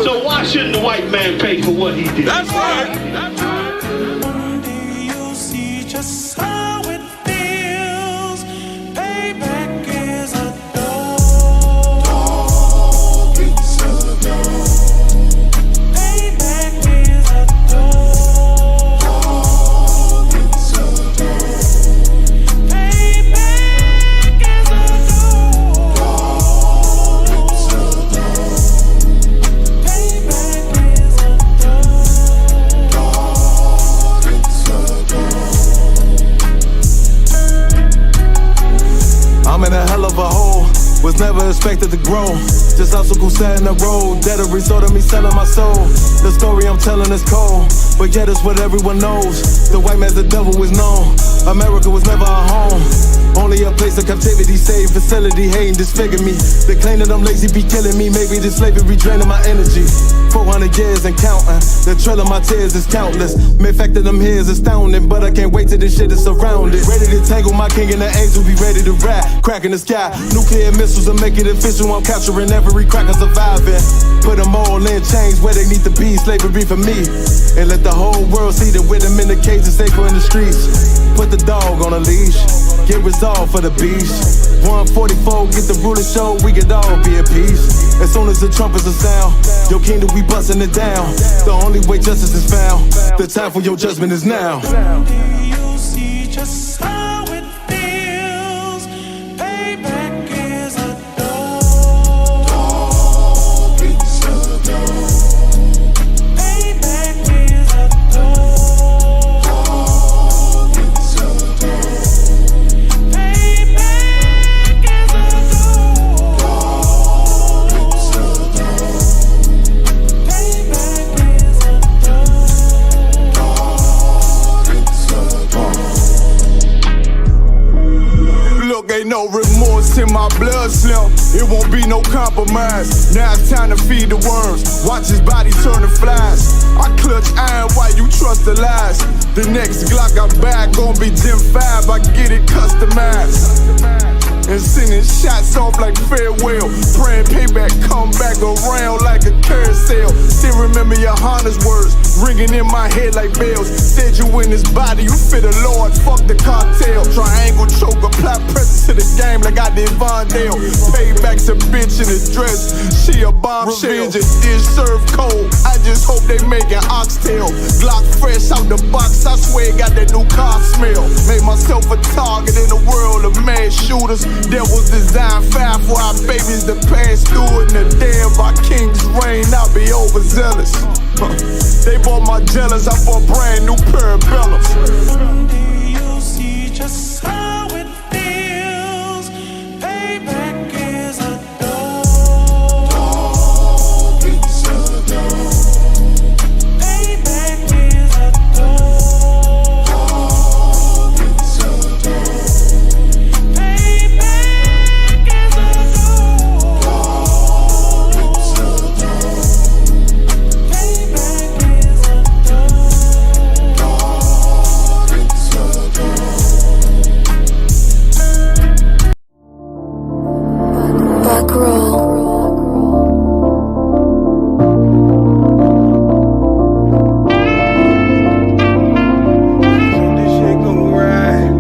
So why shouldn't the white man pay for what he did? That's right. That's right. One day you'll see just how it feels. Payback is a dog. It's a dog. Payback is a dog. It's a dog. Payback is a dog. It's a dog. Payback is a I'm in a hell of a hole, was never expected to grow. Just obstacles set in the road, that a result of me selling my soul. The story I'm telling is cold, but yet it's what everyone knows. The white man's the devil is known. America was never our home, only a place of captivity, safe facility, hating, disfigure me. They claim that I'm lazy, be killing me. Maybe this slavery draining my energy. 400 years and counting, the trail of my tears is countless. Main fact that I'm here is astounding, but I can't wait till this shit is surrounded. Ready to tangle my king and the angel, be ready to rap. Crack in the sky, nuclear missiles will make it official. I'm capturing every cracker surviving. Put them all in chains where they need to be, slavery for me. And let the whole world see that with them in the cage is safer in the streets. Put the dog on a leash, get resolved for the beast. 144, get the ruler show, we could all be at peace. As soon as the trumpets are sound, your kingdom we busting it down. The only way justice is found, the time for your judgment is now. One day you'll see just how it feels. Payback is a dog. It's a dog. Payback is a dog. It's a dog. Payback is a dog. It's a dog. Payback is a dog. Look, ain't no remorse in my blood slim. It won't be no compromise. Now it's time to feed the worms. Watch his body turn to flies. I clutch iron while you trust the lies. The next Glock I buy gon' be Gen 5. I get it customized. And sending shots off like farewell. Praying payback come back around like a carousel. Still remember your Honda's words ringing in my head like bells. Said you in his body, you fit the Lord, fuck the cartel. Triangle choke, apply pressure to the game like I did Vondale. Payback's a bitch in a dress, she a bombshell. Revenge is served cold, I just hope they making oxtail. Glock fresh out the box, I swear it got that new car smell. Made myself a target in a world of mad shooters. That was designed fire for our babies to pass through. In the day of our king's reign, I'll be overzealous. They bought my jealous, I bought brand new parabellums. One day you'll see just how it feels. Payback is a dog. It's a dog. Payback is a dog. It's a dog. Payback is a dog. It's a dog. Payback is a dog. It's a dog. Back roll. This shit gon' ride.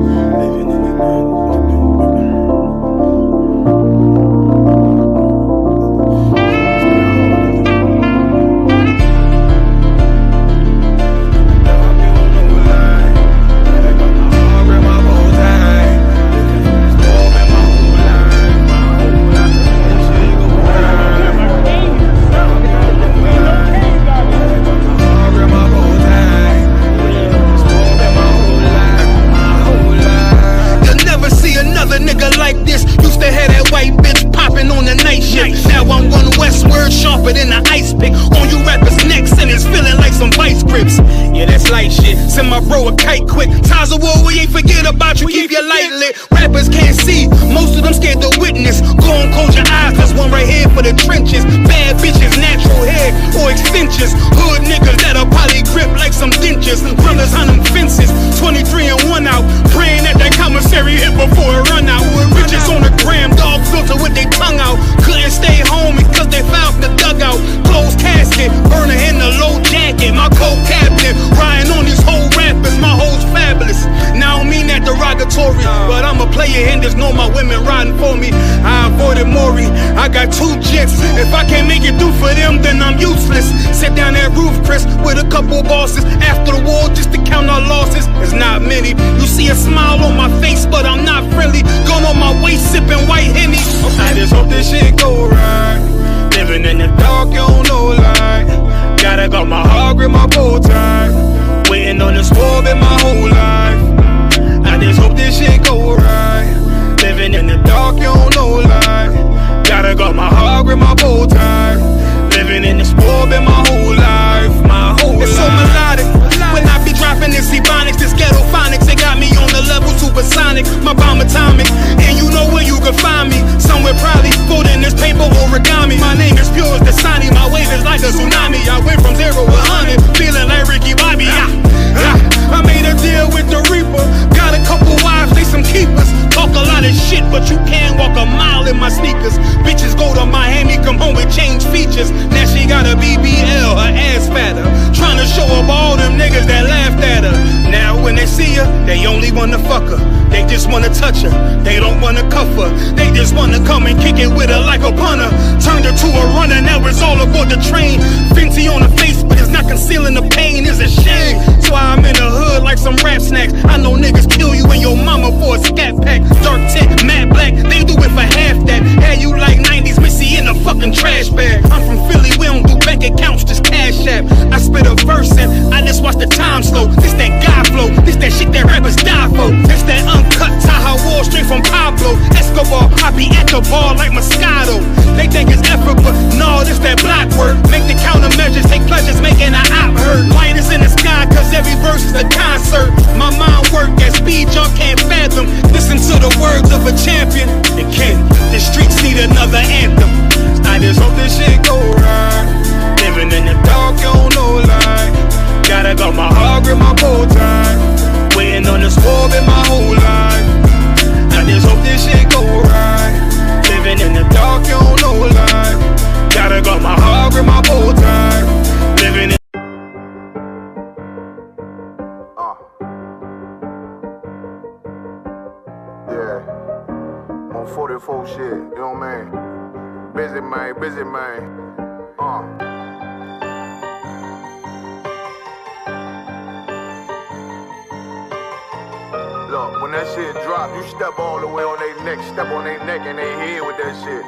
You'll never see another nigga like this. Used to have that white bitch popping on the night shift. Now I'm one westward, sharper than an ice pick. On you rappers' necks and it's feeling like some vice grips. Yeah, that's light shit. Send my bro a kite quick. Ties of war, we ain't forget about you. Keep your light lit. Rappers can't see. Most of them scared to witness. Go on, close your eyes. There's one right here for the trenches. Bad bitches, natural hair or extensions. Hood niggas that'll probably grip like some dentures. Brothers on them fences. 23 and 1 out. Praying that commissary hit before it run out. Bitches on the gram, dog filter with their tongue out. Couldn't stay home because they found the dugout. Closed casket. got 2 jets. If I can't make it through for them, then I'm useless. Sit down that roof, Chris, with a couple bosses. After the war, just to count our losses. It's not many. You see a smile on my face, but I'm not friendly. Gun on my waist, sipping white Henny. I just hope this shit go right. Living in the dark, you don't know light. Gotta got my heart grip, my bow tie. Waiting on the squad in my whole life. I just hope this shit go right. Living in the dark, you don't know light. Gotta got my heart grip, my bow tie. Living in the sport in my whole life, my whole life. It's so melodic. When I be dropping this ebonics, this ghetto phonics, they got me on the level supersonic. My bomb atomic, and you know where you can find me. Somewhere probably folding this paper origami. My name is pure as the Dasani, my wave is like a tsunami. I went from 0 to 100, feeling like Ricky Bobby. I made a deal with the Reaper. Got a couple wives, they some keepers. Talk a lot of shit, but you can't walk a mile in my sneakers. Bitches go to Miami, come home with change features. Now she got a BBL, her ass fatter. Trying to show up all them niggas that laughed at her. Now when they see her, they only wanna fuck her. They just wanna touch her, they don't wanna cuff her. They just wanna come and kick it with her like a punter. Turned her to a runner, now it's all aboard the train. Fenty on her face, but it's not concealing the pain, it's a shame. So I'm in the hood like some rap snacks. I know niggas kill you and your mama for a scat pack. Dark tint, matte black, they do it for half that. Had you like 90s Missy in a fucking trash bag. I'm from Philly, we don't do bank accounts, just cash app. I spit a verse and I just watch the time slow. This that guy flow, this that shit that rappers die for. This that uncut Taha Wall straight from Pablo Escobar. I be at the bar like Moscato. They think it's effort, but no, this that block work. Make the countermeasures, take pleasures, making an op hurt. Light is in the sky, cause every verse is a concert. My mind work at speed, y'all can't fathom. Listen to the words of a champion. And Ken, the streets need another anthem. I just hope this shit go right. Living in the dark, you don't know light. Gotta got my heart grip, my bow tie. Waiting on the squad in my whole life. I just hope this shit go right. Living in the dark, you don't know light. Gotta got my heart grip, my bow tie. Living in yeah, on 44 shit, you know what I mean? Busy man, busy man. Look, when that shit drop, you step all the way on their neck, step on their neck and their head with that shit.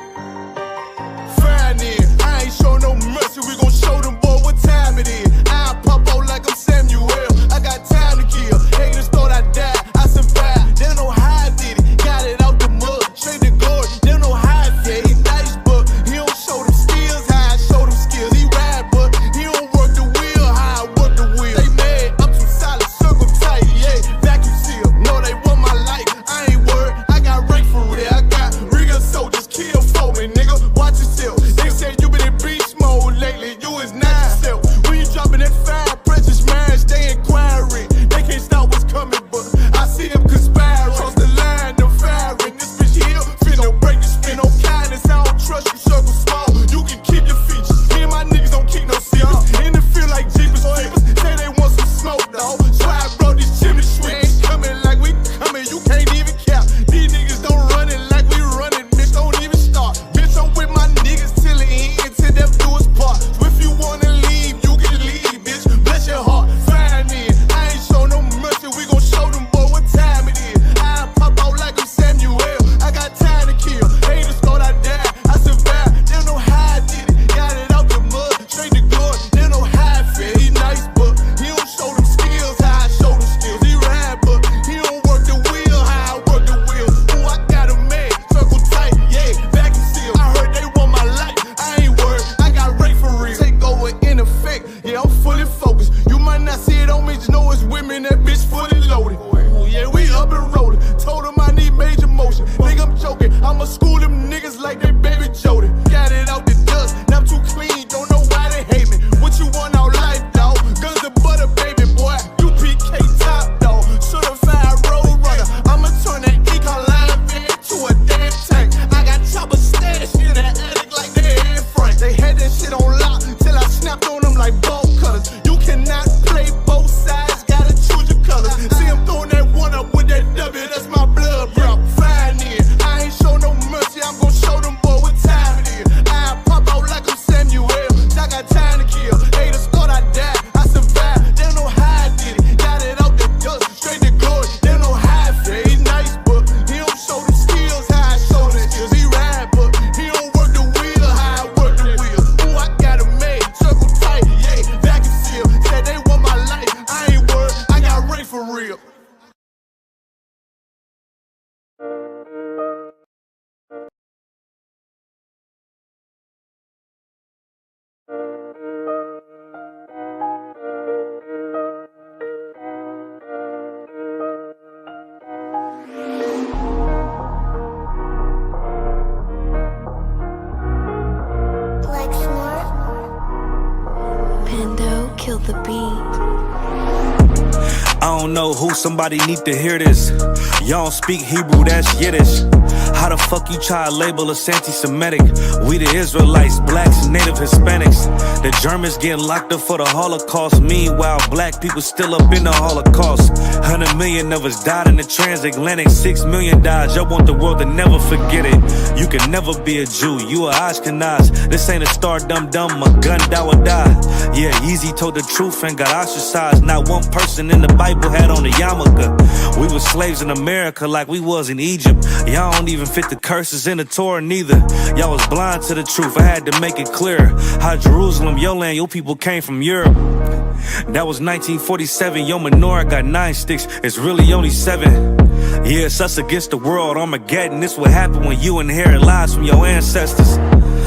Fine then, I ain't show no mercy, we gon' show them boy what time it is. I pop out like I'm Samuel, I got time to kill. Haters thought I died, I survived. They don't know how I did it, got it out the mud, straight to glory. They don't know how I feel, he nice but he don't show them skills, how I show them skills. He ride but he don't work the wheel, how I work the wheel. They mad, I'm too solid, circle tight, yeah, vacuum seal. No, they want my life, I ain't worried, I got rank for real. I got real soldiers, kill for me, nigga, watch yourself. They say you been in beast mode lately, you is not. kill the beat. I don't know who, somebody need to hear this. Y'all don't speak Hebrew, that's Yiddish. How the fuck you try to label us anti-Semitic? We the Israelites, blacks, and native Hispanics. The Germans getting locked up for the Holocaust. Meanwhile, black people still up in the Holocaust. 100 million of us died in the transatlantic. 6 million died, y'all want the world to never forget it. You can never be a Jew, you a Ashkenaz. This ain't a star dum-dum, a gun die or die. Yeah, Yeezy told the truth and got ostracized. Not one person in the Bible had on a yarmulke. We was slaves in America like we was in Egypt. Y'all don't even fit the curses in the Torah neither. Y'all was blind to the truth, I had to make it clear. How Jerusalem, your land, your people came from Europe. That was 1947, your menorah got 9 sticks, it's really only 7. Yeah, it's us against the world, Armageddon. This what happened when you inherit lies from your ancestors.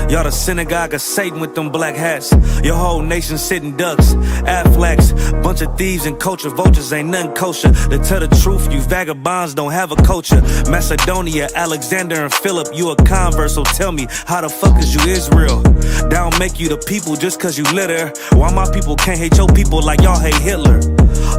Y'all the synagogue of Satan with them black hats. Your whole nation sitting ducks, Aflacs. Bunch of thieves and culture vultures, ain't nothing kosher. To tell the truth, you vagabonds don't have a culture. Macedonia, Alexander and Philip, you a convert, so tell me, how the fuck is you Israel? That don't make you the people just cause you live there. Why my people can't hate your people like y'all hate Hitler?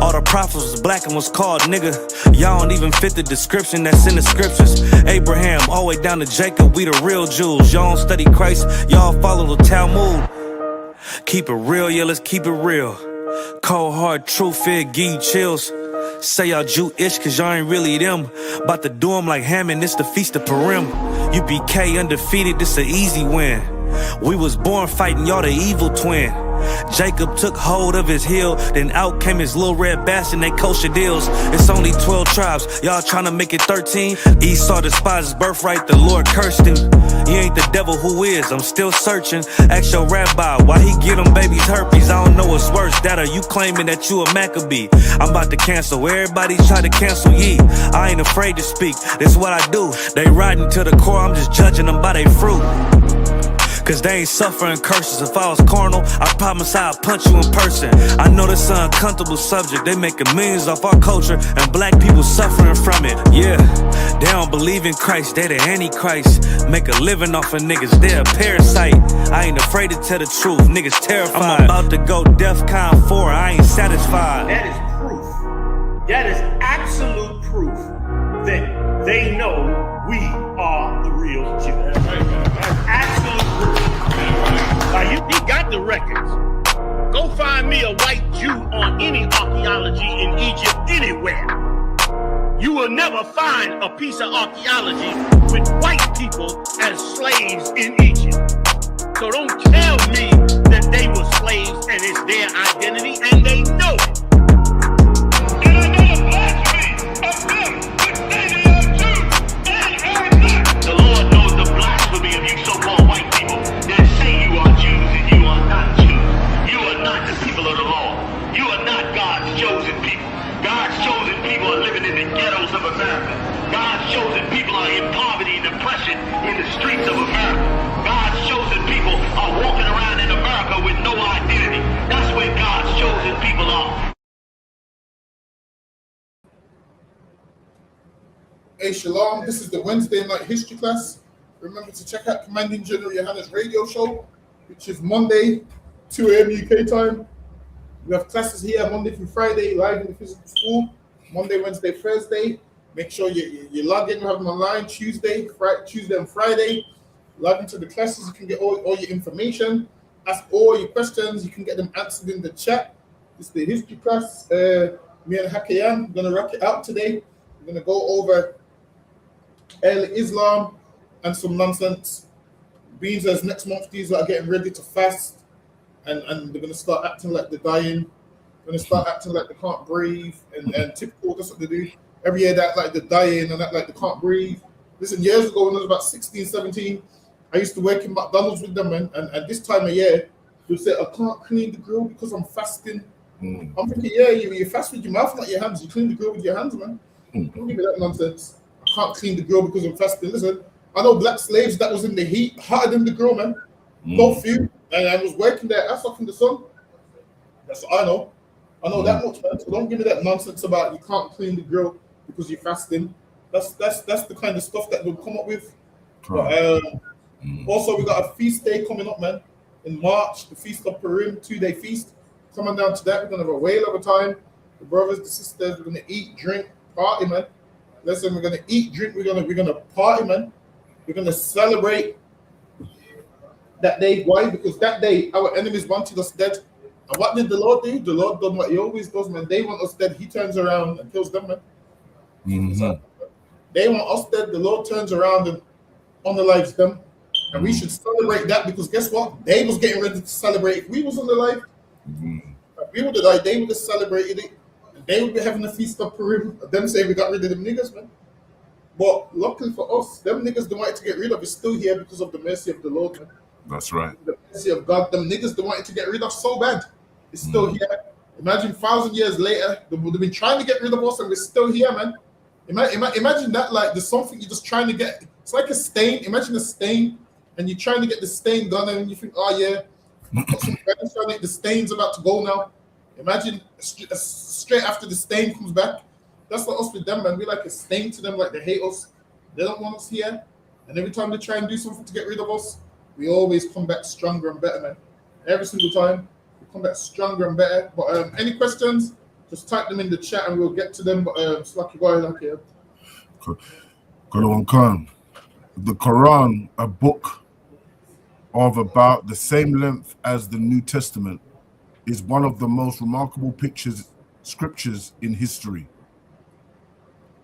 All the prophets was black and was called nigga. Y'all don't even fit the description that's in the scriptures. Abraham, all the way down to Jacob, we the real Jews. Y'all don't study Christ, y'all follow the Talmud. Keep it real, yeah, let's keep it real. Cold hard truth, it give you chills. Say y'all Jewish cause y'all ain't really them. About to do 'em like Hammond, it's the Feast of Purim. UPK undefeated, this an easy win. We was born fighting, y'all the evil twin. Jacob took hold of his heel, then out came his little red bastard, they kosher deals. It's only 12 tribes, y'all trying to make it 13. Esau despised his birthright, the Lord cursed him. He ain't the devil, who is? I'm still searching. Ask your rabbi, why he get them babies herpes? I don't know what's worse, that or you claiming that you a Maccabee. I'm about to cancel, everybody try to cancel ye. I ain't afraid to speak, that's what I do. They riding to the core, I'm just judging them by their fruit. Cause they ain't suffering curses. If I was carnal, I promise I'd punch you in person. I know this an uncomfortable subject. They making millions off our culture and black people suffering from it. Yeah, they don't believe in Christ, they the Antichrist. Make a living off of niggas, they a parasite. I ain't afraid to tell the truth, niggas terrified. I'm about to go DEFCON 4, I ain't satisfied. That is proof. That is absolute proof that they know we are the real Jews. That's absolute proof. He got the records. Go find me a white Jew on any archaeology in Egypt anywhere. You will never find a piece of archaeology with white people as slaves in Egypt. So don't tell me that they were slaves and it's their identity, and they know it. And I know the blasphemy of them, which say they are Jews, and are not. The Lord knows the blasphemy of you so-called white people that say you are Jews and you are not Jews. You are not the people of the law. You are not God's chosen people. God's chosen people are living in the ghettos of America. God's chosen people are in poverty and depression in the streets of America. God's chosen people are walking around in America with no identity. That's where God's chosen people are. Hey, Shalom, this is the Wednesday night history class. Remember to check out Commanding General Yohanna's radio show, which is Monday, 2 a.m. UK time. We have classes here Monday through Friday, live in the physical school. Monday, Wednesday, Thursday. Make sure you log in, we have them online Tuesday and Friday. Log into the classes, you can get all your information. Ask all your questions, you can get them answered in the chat. This is the history class. Me and Hakayan, I'm going to rock it out today. We're going to go over Islam and some nonsense. Beans as next month, these are getting ready to fast. And they're going to start acting like they're dying. They're going to start acting like they can't breathe. And typical, that's what they do. Every year they act like they're dying and act like they can't breathe. Listen, years ago when I was about 16, 17, I used to work in McDonald's with them. And this time of year, they'd say, I can't clean the grill because I'm fasting. I'm thinking, yeah, you fast with your mouth, not your hands. You clean the grill with your hands, man. Don't give me that nonsense. I can't clean the grill because I'm fasting. Listen, I know black slaves that was in the heat, hotter than the grill, man. Don't feel. And I was working their ass off in the sun. That's what I know. I know that much, man. So don't give me that nonsense about you can't clean the grill because you're fasting. That's the kind of stuff that they'll come up with. But, also, we got a feast day coming up, man. In March, the Feast of Purim, 2-day feast. coming down to that. We're gonna have a whale of a time. The brothers, the sisters, we're gonna eat, drink, party, man. Listen, we're gonna eat, drink, we're gonna party, man. We're gonna celebrate that day. Why? Because that day our enemies wanted us dead. And what did the Lord do? The Lord done what he always does, man. They want us dead. He turns around and kills them, man. So, they want us dead. The Lord turns around and unalives them. And we should celebrate that because guess what? They was getting ready to celebrate. If we was on the life, we would have died. They would have celebrated it. And they would be having a feast of Purim. Them saying we got rid of them niggas, man. But luckily for us, them niggas they wanted to get rid of is still here because of the mercy of the Lord, man. That's right. The mercy of God. Them niggas they wanted to get rid of so bad. It's still here. Imagine 1,000 years later, they've been trying to get rid of us and we're still here, man. Imagine that, like there's something you're just trying to get. It's like a stain. Imagine a stain, and you're trying to get the stain gone, and you think, oh yeah, got some brands on it, the stain's about to go now. Imagine straight after the stain comes back. That's like us with them, man. We're like a stain to them, like they hate us. They don't want us here. And every time they try and do something to get rid of us, we always come back stronger and better, man. Every single time, we come back stronger and better. But any questions? Just type them in the chat and we'll get to them. But Slacky, go ahead, okay. Khan. The Quran, a book of about the same length as the New Testament, is one of the most remarkable scriptures in history.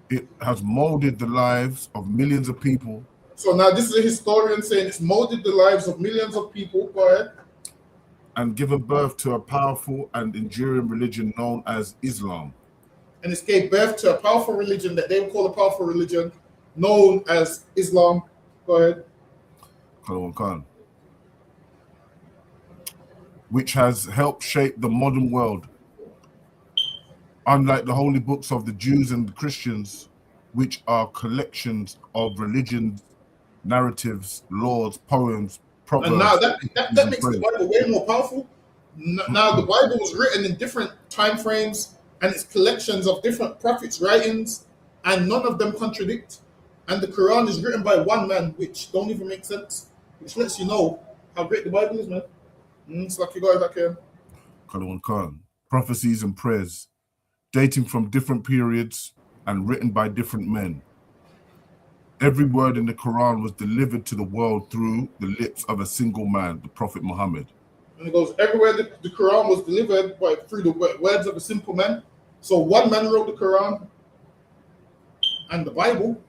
It has molded the lives of millions of people. So now this is a historian saying it's molded the lives of millions of people. Go ahead. And given birth to a powerful and enduring religion known as Islam. And it's gave birth to a powerful religion that they would call a powerful religion known as Islam. Go ahead. Khan. Which has helped shape the modern world. Unlike the holy books of the Jews and the Christians, which are collections of religions, narratives, laws, poems, proverbs. And now that makes the Bible way more powerful. Now the Bible was written in different time frames and it's collections of different prophets' writings, and none of them contradict. And the Quran is written by one man, which don't even make sense, which lets you know how great the Bible is, man. It's like you guys like Khan. Prophecies and prayers, dating from different periods and written by different men. Every word in the Quran was delivered to the world through the lips of a single man, the Prophet Muhammad. And it goes everywhere the Quran was delivered through the words of a simple man. So one man wrote the Quran, and the Bible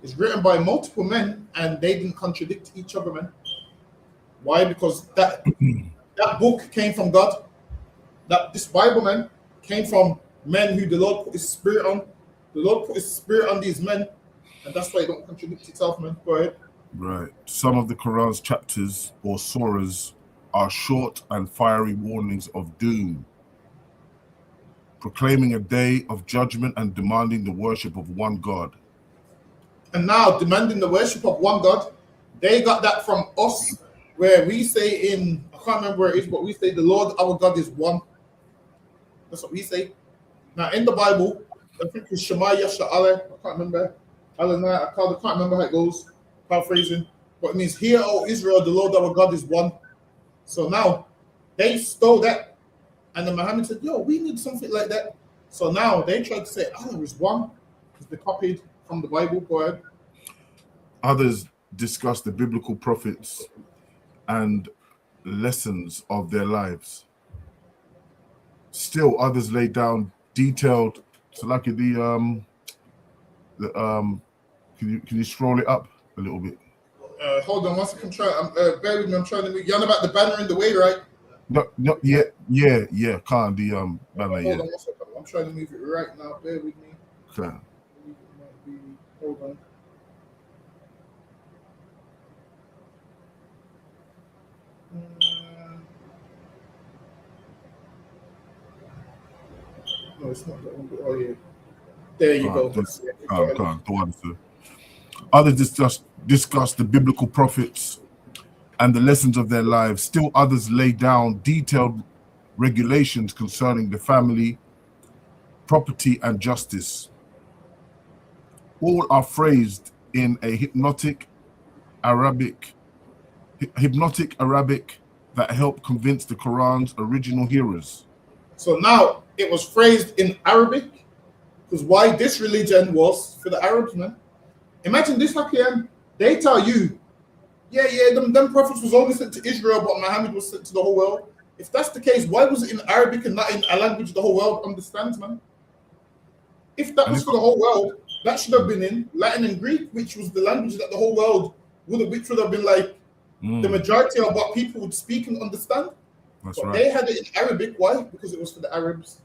is written by multiple men, and they didn't contradict each other, man. Why? Because that book came from God. This Bible, man, came from men who the Lord put his spirit on. The Lord put his spirit on these men, and that's why it don't contradict itself, man. Go ahead. Right. Some of the Quran's chapters or surahs are short and fiery warnings of doom, proclaiming a day of judgment and demanding the worship of one God. And now demanding the worship of one God, they got that from us, where we say I can't remember where it is, but we say the Lord our God is one. That's what we say. Now in the Bible, I think it's Shema Yasha'Aleh, I can't remember. I can't remember how it goes, paraphrasing. But it means, hear, O Israel, the Lord our God is one. So now they stole that. And then Muhammad said, yo, we need something like that. So now they tried to say Allah is one, because they copied from the Bible. Go ahead. Others discuss the biblical prophets and lessons of their lives. Still others lay down detailed, so like can you scroll it up a little bit? Hold on, once I can try. Bear with me. I'm trying to move. You're on about the banner in the way, right? No, yeah. Can't the banner. Hold on, one second. I'm trying to move it right now. Bear with me. Okay. Hold on. No, it's not that one. Oh yeah. There you go. Others discuss the biblical prophets and the lessons of their lives. Still others lay down detailed regulations concerning the family, property, and justice. All are phrased in a hypnotic Arabic that helped convince the Quran's original hearers. So now it was phrased in Arabic, because why this religion was for the Arabs, man. Imagine this, Hakim. They tell you, them prophets was only sent to Israel, but Muhammad was sent to the whole world. If that's the case, why was it in Arabic and not in a language the whole world understands, man? If that was for the whole world, that should have been in Latin and Greek, which was the language that the whole world which would have been like the majority of what people would speak and understand. That's but right. they had it in Arabic. Why? Because it was for the Arabs.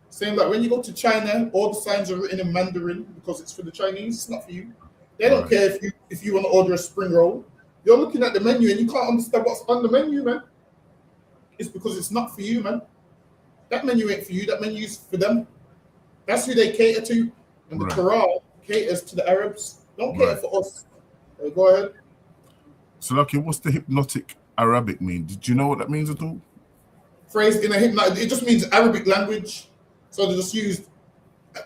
Same like when you go to China, all the signs are written in Mandarin because it's for the Chinese. It's not for you. They don't care if you want to order a spring roll. You're looking at the menu and you can't understand what's on the menu, man. It's because it's not for you, man. That menu ain't for you. That menu is for them. That's who they cater to. And the Quran caters to the Arabs. Don't cater for us. Go ahead. So, okay, what's the hypnotic Arabic mean? Did you know what that means at all? Phrased in a hypnotic, it just means Arabic language. So they just used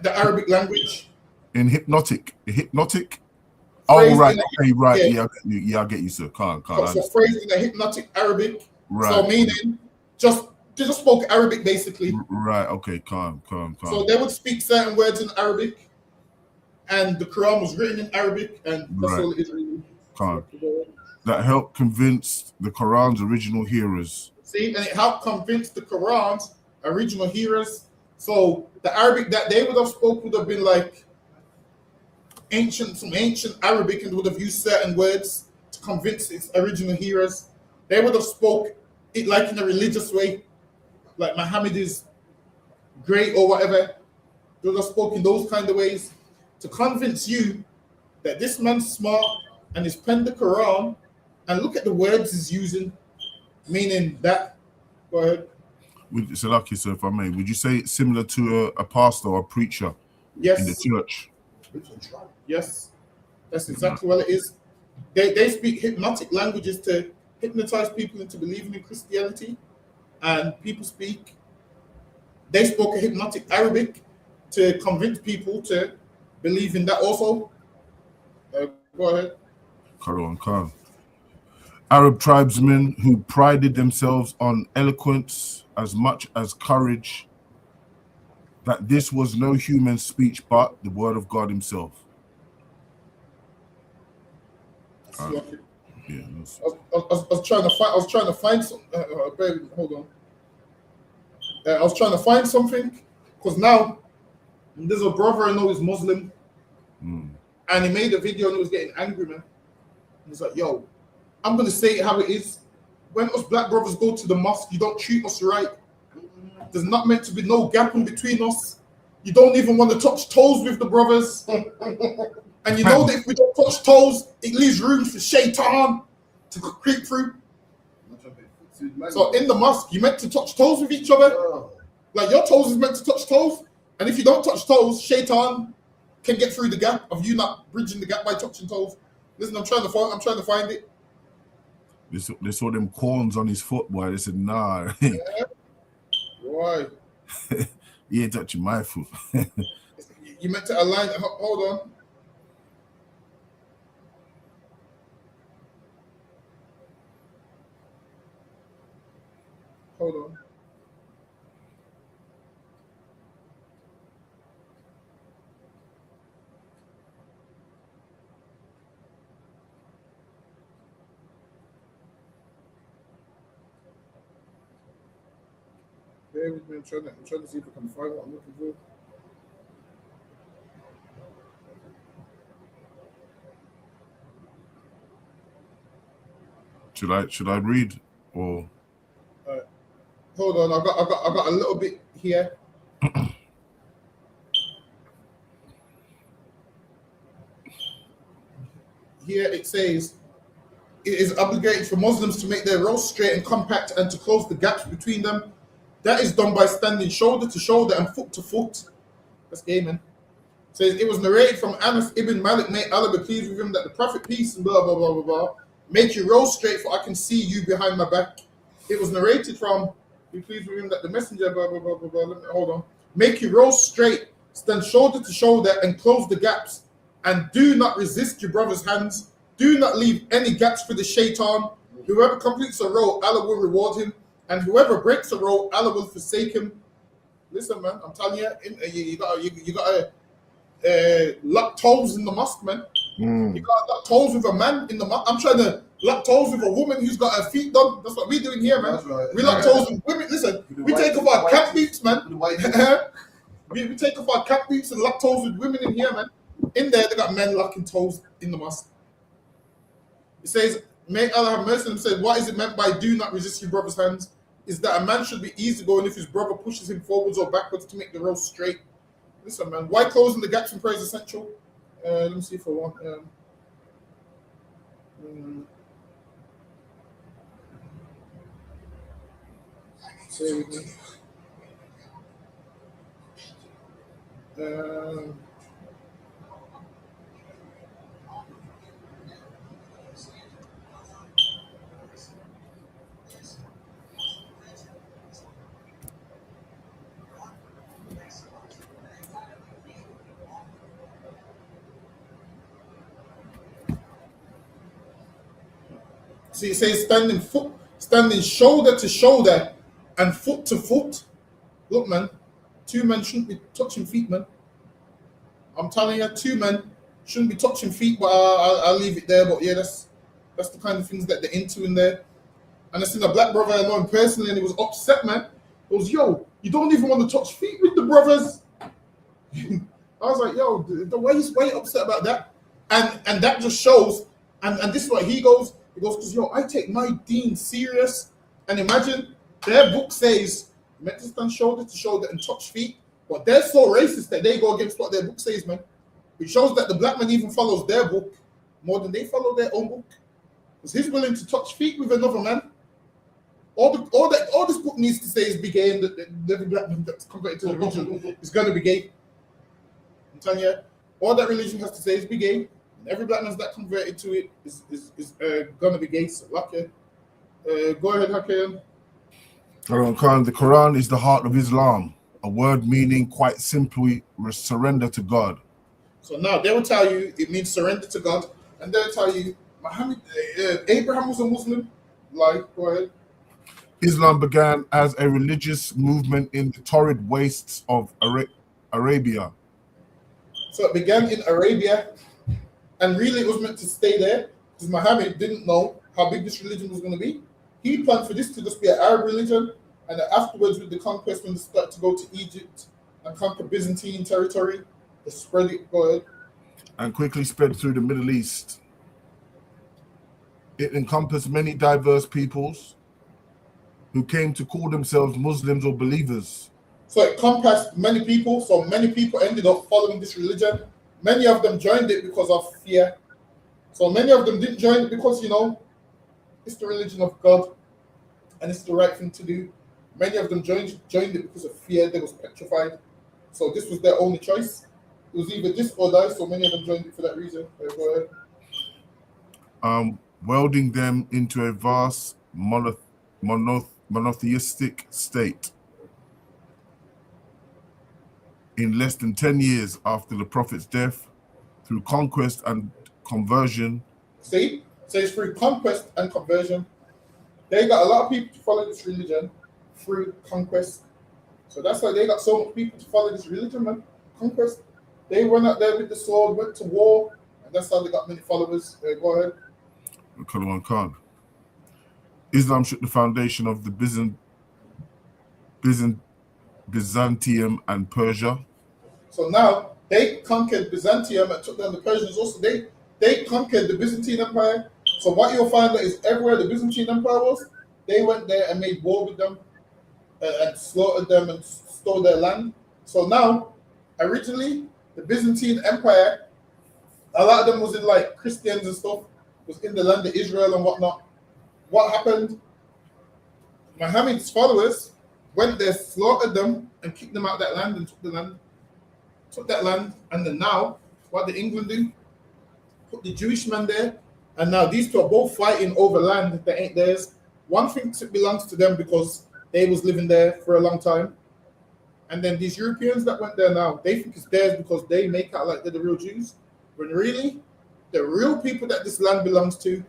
the Arabic language. In hypnotic? Phrased Oh, right. Okay, right. Yeah. Yeah, I get you, sir. Can't. So phrased in a hypnotic Arabic. Right. So meaning they just spoke Arabic basically. Right. Okay. Calm. So they would speak certain words in Arabic, and the Quran was written in Arabic, and that's all it is really. Calm. That helped convince the Quran's original hearers. See, and it helped convince the Quran's original hearers. So the Arabic that they would have spoke would have been like some ancient Arabic, and would have used certain words to convince its original hearers. They would have spoke it like in a religious way, like Muhammad is great or whatever. They would have spoken those kind of ways to convince you that this man's smart and he's penned the Quran, and look at the words he's using, meaning that. Go ahead. So, lucky, sir, if I may, would you say it's similar to a pastor or a preacher Yes. in the church? Yes, that's exactly what it is. They speak hypnotic languages to hypnotize people into believing in Christianity, and they spoke a hypnotic Arabic to convince people to believe in that also. Go ahead. Khan. Arab tribesmen who prided themselves on eloquence as much as courage, that this was no human speech but the word of God himself. Yeah. I I was trying to find some. Hold on. I was trying to find something because now there's a brother I know is Muslim, and he made a video and he was getting angry, man. He's like, "Yo, I'm gonna say it how it is. When us black brothers go to the mosque, you don't treat us right. There's not meant to be no gap in between us. You don't even want to touch toes with the brothers." And you know that if we don't touch toes, it leaves room for shaitan to creep through. So in the mosque, you meant to touch toes with each other. Like your toes is meant to touch toes. And if you don't touch toes, shaitan can get through the gap of you not bridging the gap by touching toes. Listen, I'm trying to find it. They saw them corns on his foot, boy. They said, nah. Why? You ain't touching my foot. You meant to align. Hold on. Hold on. Bear with me. I'm trying to see if I can find what I'm looking for. Should I read or? Hold on, I got a little bit here. Here it says, it is obligated for Muslims to make their rows straight and compact and to close the gaps between them. That is done by standing shoulder to shoulder and foot to foot. That's gay, man. It says, it was narrated from Anas ibn Malik, may Allah be pleased with him, that the Prophet, peace and blah, blah, blah, blah, blah, make your rows straight for I can see you behind my back. It was narrated from, be pleased with him, that the messenger, blah, blah, blah, blah, blah. Hold on. Make your rows straight, stand shoulder to shoulder and close the gaps. And do not resist your brother's hands. Do not leave any gaps for the shaitan. Whoever completes a row, Allah will reward him, and whoever breaks a row, Allah will forsake him. Listen, man, I'm telling you, you gotta lock toes in the mosque, man. You gotta lock toes with a man in the mosque. I'm trying to lock toes with a woman who's got her feet done. That's what we're doing here, man. Right. We lock toes with women. Listen, we take off our camp boots, man. We take off our camp boots and lock toes with women in here, man. In there, they got men locking toes in the mosque. It says, may Allah have mercy on him, said, what is it meant by do not resist your brother's hands? Is that a man should be easygoing if his brother pushes him forwards or backwards to make the road straight. Listen, man, why closing the gaps in prayer is essential? Let me see if I want. Say with me. See, it says standing shoulder to shoulder and foot to foot. Look, man, two men shouldn't be touching feet, man. I'm telling you, two men shouldn't be touching feet, but I'll leave it there. But yeah, that's the kind of things that they're into in there. And I seen a black brother I know him personally, and he was upset, man. He was, yo, you don't even want to touch feet with the brothers. I was like, yo, why are you upset about that? And that just shows, and this is what he goes, because, yo, I take my deen serious. And imagine, their book says, meant to stand shoulder to shoulder and touch feet, but they're so racist that they go against what their book says, man. It shows that the black man even follows their book more than they follow their own book. Because he's willing to touch feet with another man. All this book needs to say is be gay, and every black man that's converted to the religion is going to be gay. I'm telling you, all that religion has to say is be gay. And every black man that converted to it is going to be gay. So, okay. Go ahead, Hakim. The Quran is the heart of Islam, a word meaning quite simply surrender to God. So now they will tell you it means surrender to God, and they'll tell you Abraham was a Muslim. Like, go ahead. Islam began as a religious movement in the torrid wastes of Arabia. So it began in Arabia, and really it was meant to stay there because Muhammad didn't know how big this religion was going to be. He planned for this to just be an Arab religion, and then afterwards, with the conquest, when they started to go to Egypt and conquer Byzantine territory, they spread it. Go ahead. And quickly spread through the Middle East. It encompassed many diverse peoples who came to call themselves Muslims or believers. So it encompassed many people. So many people ended up following this religion. Many of them joined it because of fear. So many of them didn't join it because, it's the religion of God and it's the right thing to do. Many of them joined it because of fear. They was petrified. So this was their only choice. It was either this or die. So many of them joined it for that reason. Go ahead. Welding them into a vast monotheistic state. In less than 10 years after the Prophet's death, through conquest and conversion. See? So it's through conquest and conversion. They got a lot of people to follow this religion through conquest. So that's why they got so much people to follow this religion, man. Conquest. They went out there with the sword, went to war, and that's how they got many followers. Go ahead. Islam shook the foundation of the Byzantium and Persia. So now they conquered Byzantium and took down the Persians. Also, they conquered the Byzantine Empire. So what you'll find is everywhere the Byzantine Empire was, they went there and made war with them and slaughtered them and stole their land. So now, originally, the Byzantine Empire, a lot of them was in like Christians and stuff, was in the land of Israel and whatnot. What happened? Muhammad's followers went there, slaughtered them, and kicked them out of that land and took that land. And then now, what did England do? Put the Jewish man there, and now these two are both fighting over land that ain't theirs. One thing belongs to them because they was living there for a long time. And then these Europeans that went there now, they think it's theirs because they make out like they're the real Jews. When really, the real people that this land belongs to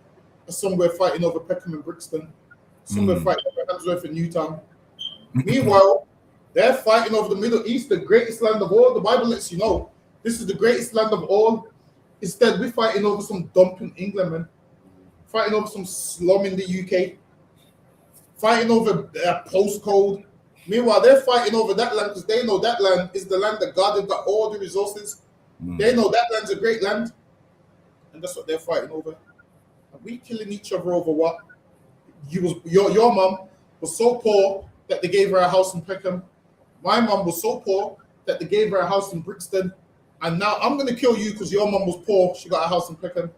some were fighting over Peckham and Brixton. Some were fighting over Handsworth and Newtown. Meanwhile, they're fighting over the Middle East, the greatest land of all. The Bible lets you know this is the greatest land of all. Instead, we're fighting over some dump in England, man. Fighting over some slum in the UK. Fighting over their postcode. Meanwhile, they're fighting over that land because they know that land is the land that God has got all the resources. They know that land's a great land. And that's what they're fighting over. And we killing each other over what? Your mom was so poor that they gave her a house in Peckham. My mom was so poor that they gave her a house in Brixton. And now I'm going to kill you because your mom was poor. She got a house in Peckham.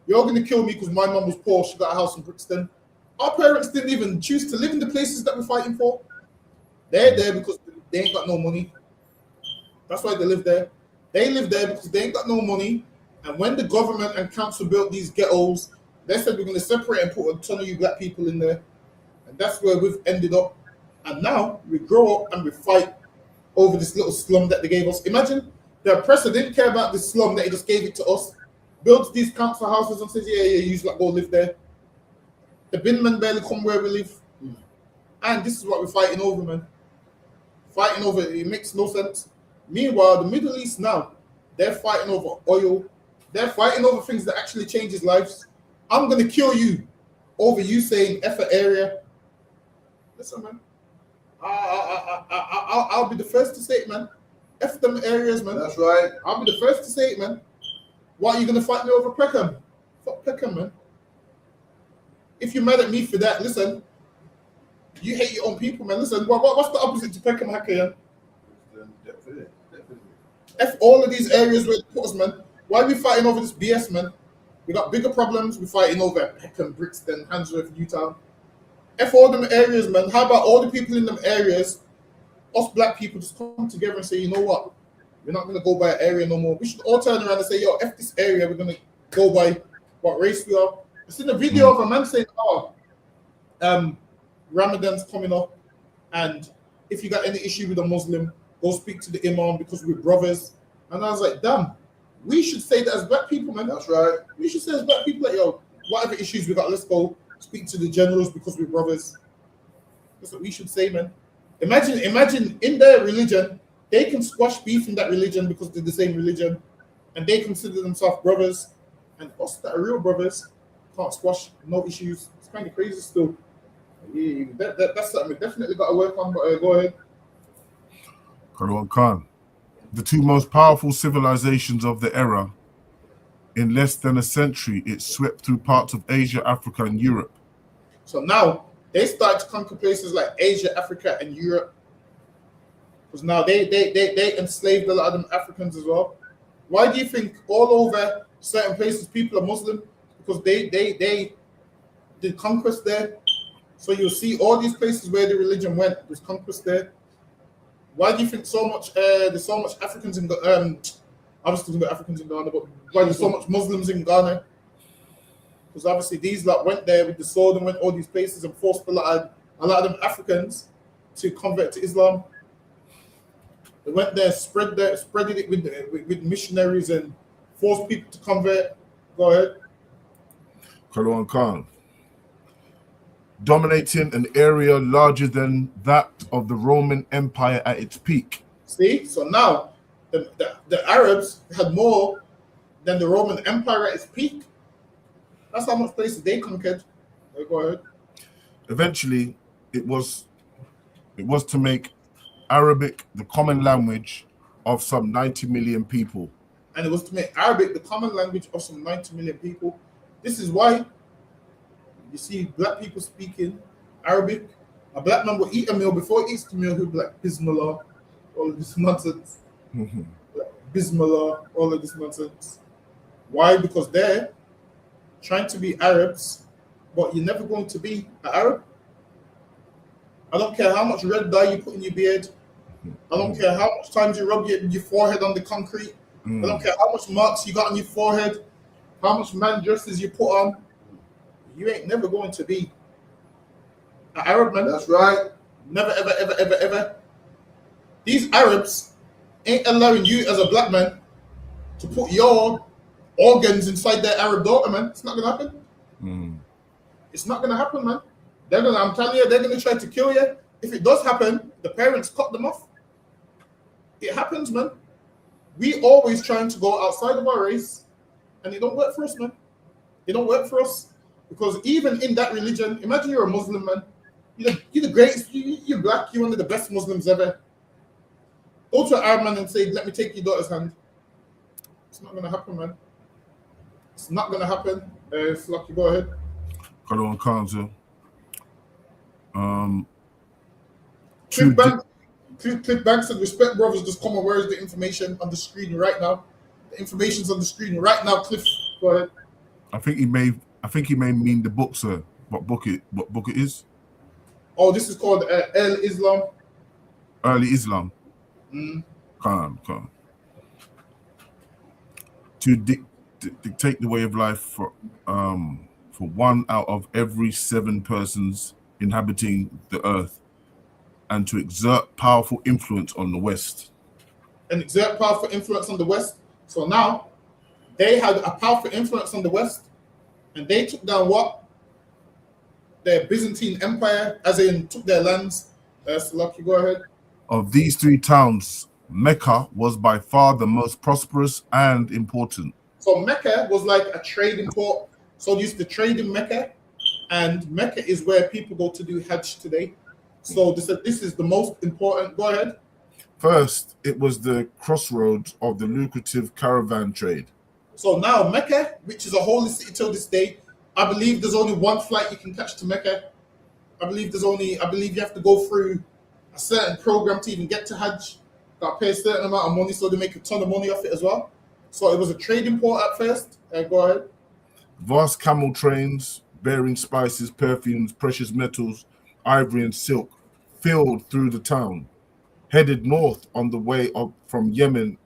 You're going to kill me because my mom was poor. She got a house in Brixton. Our parents didn't even choose to live in the places that we're fighting for. They're there because they ain't got no money. That's why they live there. They live there because they ain't got no money. And when the government and council built these ghettos, they said we're going to separate and put a ton of you black people in there. And that's where we've ended up. And now we grow up and we fight over this little slum that they gave us. Imagine the oppressor didn't care about this slum that he just gave it to us. Builds these council houses and says, yeah, you just like go live there. The bin men barely come where we live. And this is what we're fighting over, man. Fighting over it makes no sense. Meanwhile, the Middle East now, they're fighting over oil. They're fighting over things that actually changes lives. I'm going to kill you over you saying F a area. Listen, man. I'll be the first to say it, man. F them areas, man. That's right. I'll be the first to say it, man. Why are you going to fight me over Peckham? Fuck Peckham, man. If you're mad at me for that, listen, you hate your own people, man. Listen, what's the opposite to Peckham, Hacker? F all of these areas where they put us, man. Why are we fighting over this BS, man? We got bigger problems. We're fighting over Peckham, Brixton, Handsworth, Newtown. F all them areas, man. How about all the people in them areas, us black people just come together and say, you know what? We're not going to go by an area no more. We should all turn around and say, yo, F this area. We're going to go by what race we are. I seen a video of a man saying, Ramadan's coming up, and if you got any issue with a Muslim, go speak to the Imam because we're brothers. And I was like, damn, we should say that as black people, man. That's right. We should say as black people, like, yo, whatever issues we got, let's go speak to the generals because we're brothers. That's what we should say, man. Imagine in their religion, they can squash beef in that religion because they're the same religion, and they consider themselves brothers, and us that are real brothers can't squash no issues. It's kind of crazy still. Yeah, that's something we definitely got to work on, but go ahead. Karwan Khan. The two most powerful civilizations of the era, in less than a century, it swept through parts of Asia, Africa, and Europe. So now they start to conquer places like Asia, Africa, and Europe. Because now they enslaved a lot of them Africans as well. Why do you think all over certain places people are Muslim? Because they did conquest there. So you'll see all these places where the religion went, there's conquest there. Why do you think so much there's so much Africans in obviously there's Africans in Ghana, but why there's so much Muslims in Ghana? Because obviously these lot went there with the sword and went all these places and forced a lot of them Africans to convert to Islam. They went there, spread it with missionaries and forced people to convert. Go ahead. Karwan Khan. Dominating an area larger than that of the Roman Empire at its peak. See, so now the Arabs had more than the Roman Empire at its peak. That's how much places they conquered. Go ahead. Eventually, it was to make Arabic the common language of some 90 million people. And it was to make Arabic the common language of some 90 million people. This is why you see black people speaking Arabic. A black man will eat a meal. Before he eats the meal, he'll be like, Bismillah, all of this nonsense. Bismillah, all of this nonsense. Why? Because they're trying to be Arabs, but you're never going to be an Arab. I don't care how much red dye you put in your beard. I don't care how much times you rub your forehead on the concrete. I don't care how much marks you got on your forehead, how much man dresses you put on. You ain't never going to be an Arab, man. That's right. Never, ever, ever, ever, ever. These Arabs ain't allowing you as a black man to put your organs inside their Arab daughter, man. It's not going to happen. It's not gonna happen, man. I'm telling you, they're gonna try to kill you. If it does happen, the parents cut them off. It happens, man. We always trying to go outside of our race, and it don't work for us, man. It don't work for us because even in that religion, imagine you're a Muslim, man. You're the greatest. You're black. You're one of the best Muslims ever. Go to an Arab man and say, "Let me take your daughter's hand." It's not gonna happen, man. It's not gonna happen. Lucky, go ahead. Got on Kanza. Cliff Banks said, "Respect, brothers. Just come on. Where is the information on the screen right now? The information's on the screen right now." Cliff, go ahead. I think he may mean the book, sir. What book it is? Oh, this is called El Islam. Early Islam. Mm. Come on. To dictate the way of life for 1 out of every 7 persons inhabiting the earth, and to exert powerful influence on the West. And exert powerful influence on the West. So now they had a powerful influence on the West, and they took down what? Their Byzantine Empire, as in took their lands. So Lucky, go ahead. Of these 3 towns, Mecca was by far the most prosperous and important. So Mecca was like a trading port. So they used to trade in Mecca, and Mecca is where people go to do Hajj today. So this is the most important. Go ahead. First, it was the crossroads of the lucrative caravan trade. So now Mecca, which is a holy city till this day, I believe there's only one flight you can catch to Mecca. I believe you have to go through a certain program to even get to Hajj. Got to pay a certain amount of money, so they make a ton of money off it as well. So it was a trading port at first. Go ahead. Vast camel trains bearing spices, perfumes, precious metals, ivory and silk filled through the town, headed north on the way up from Yemen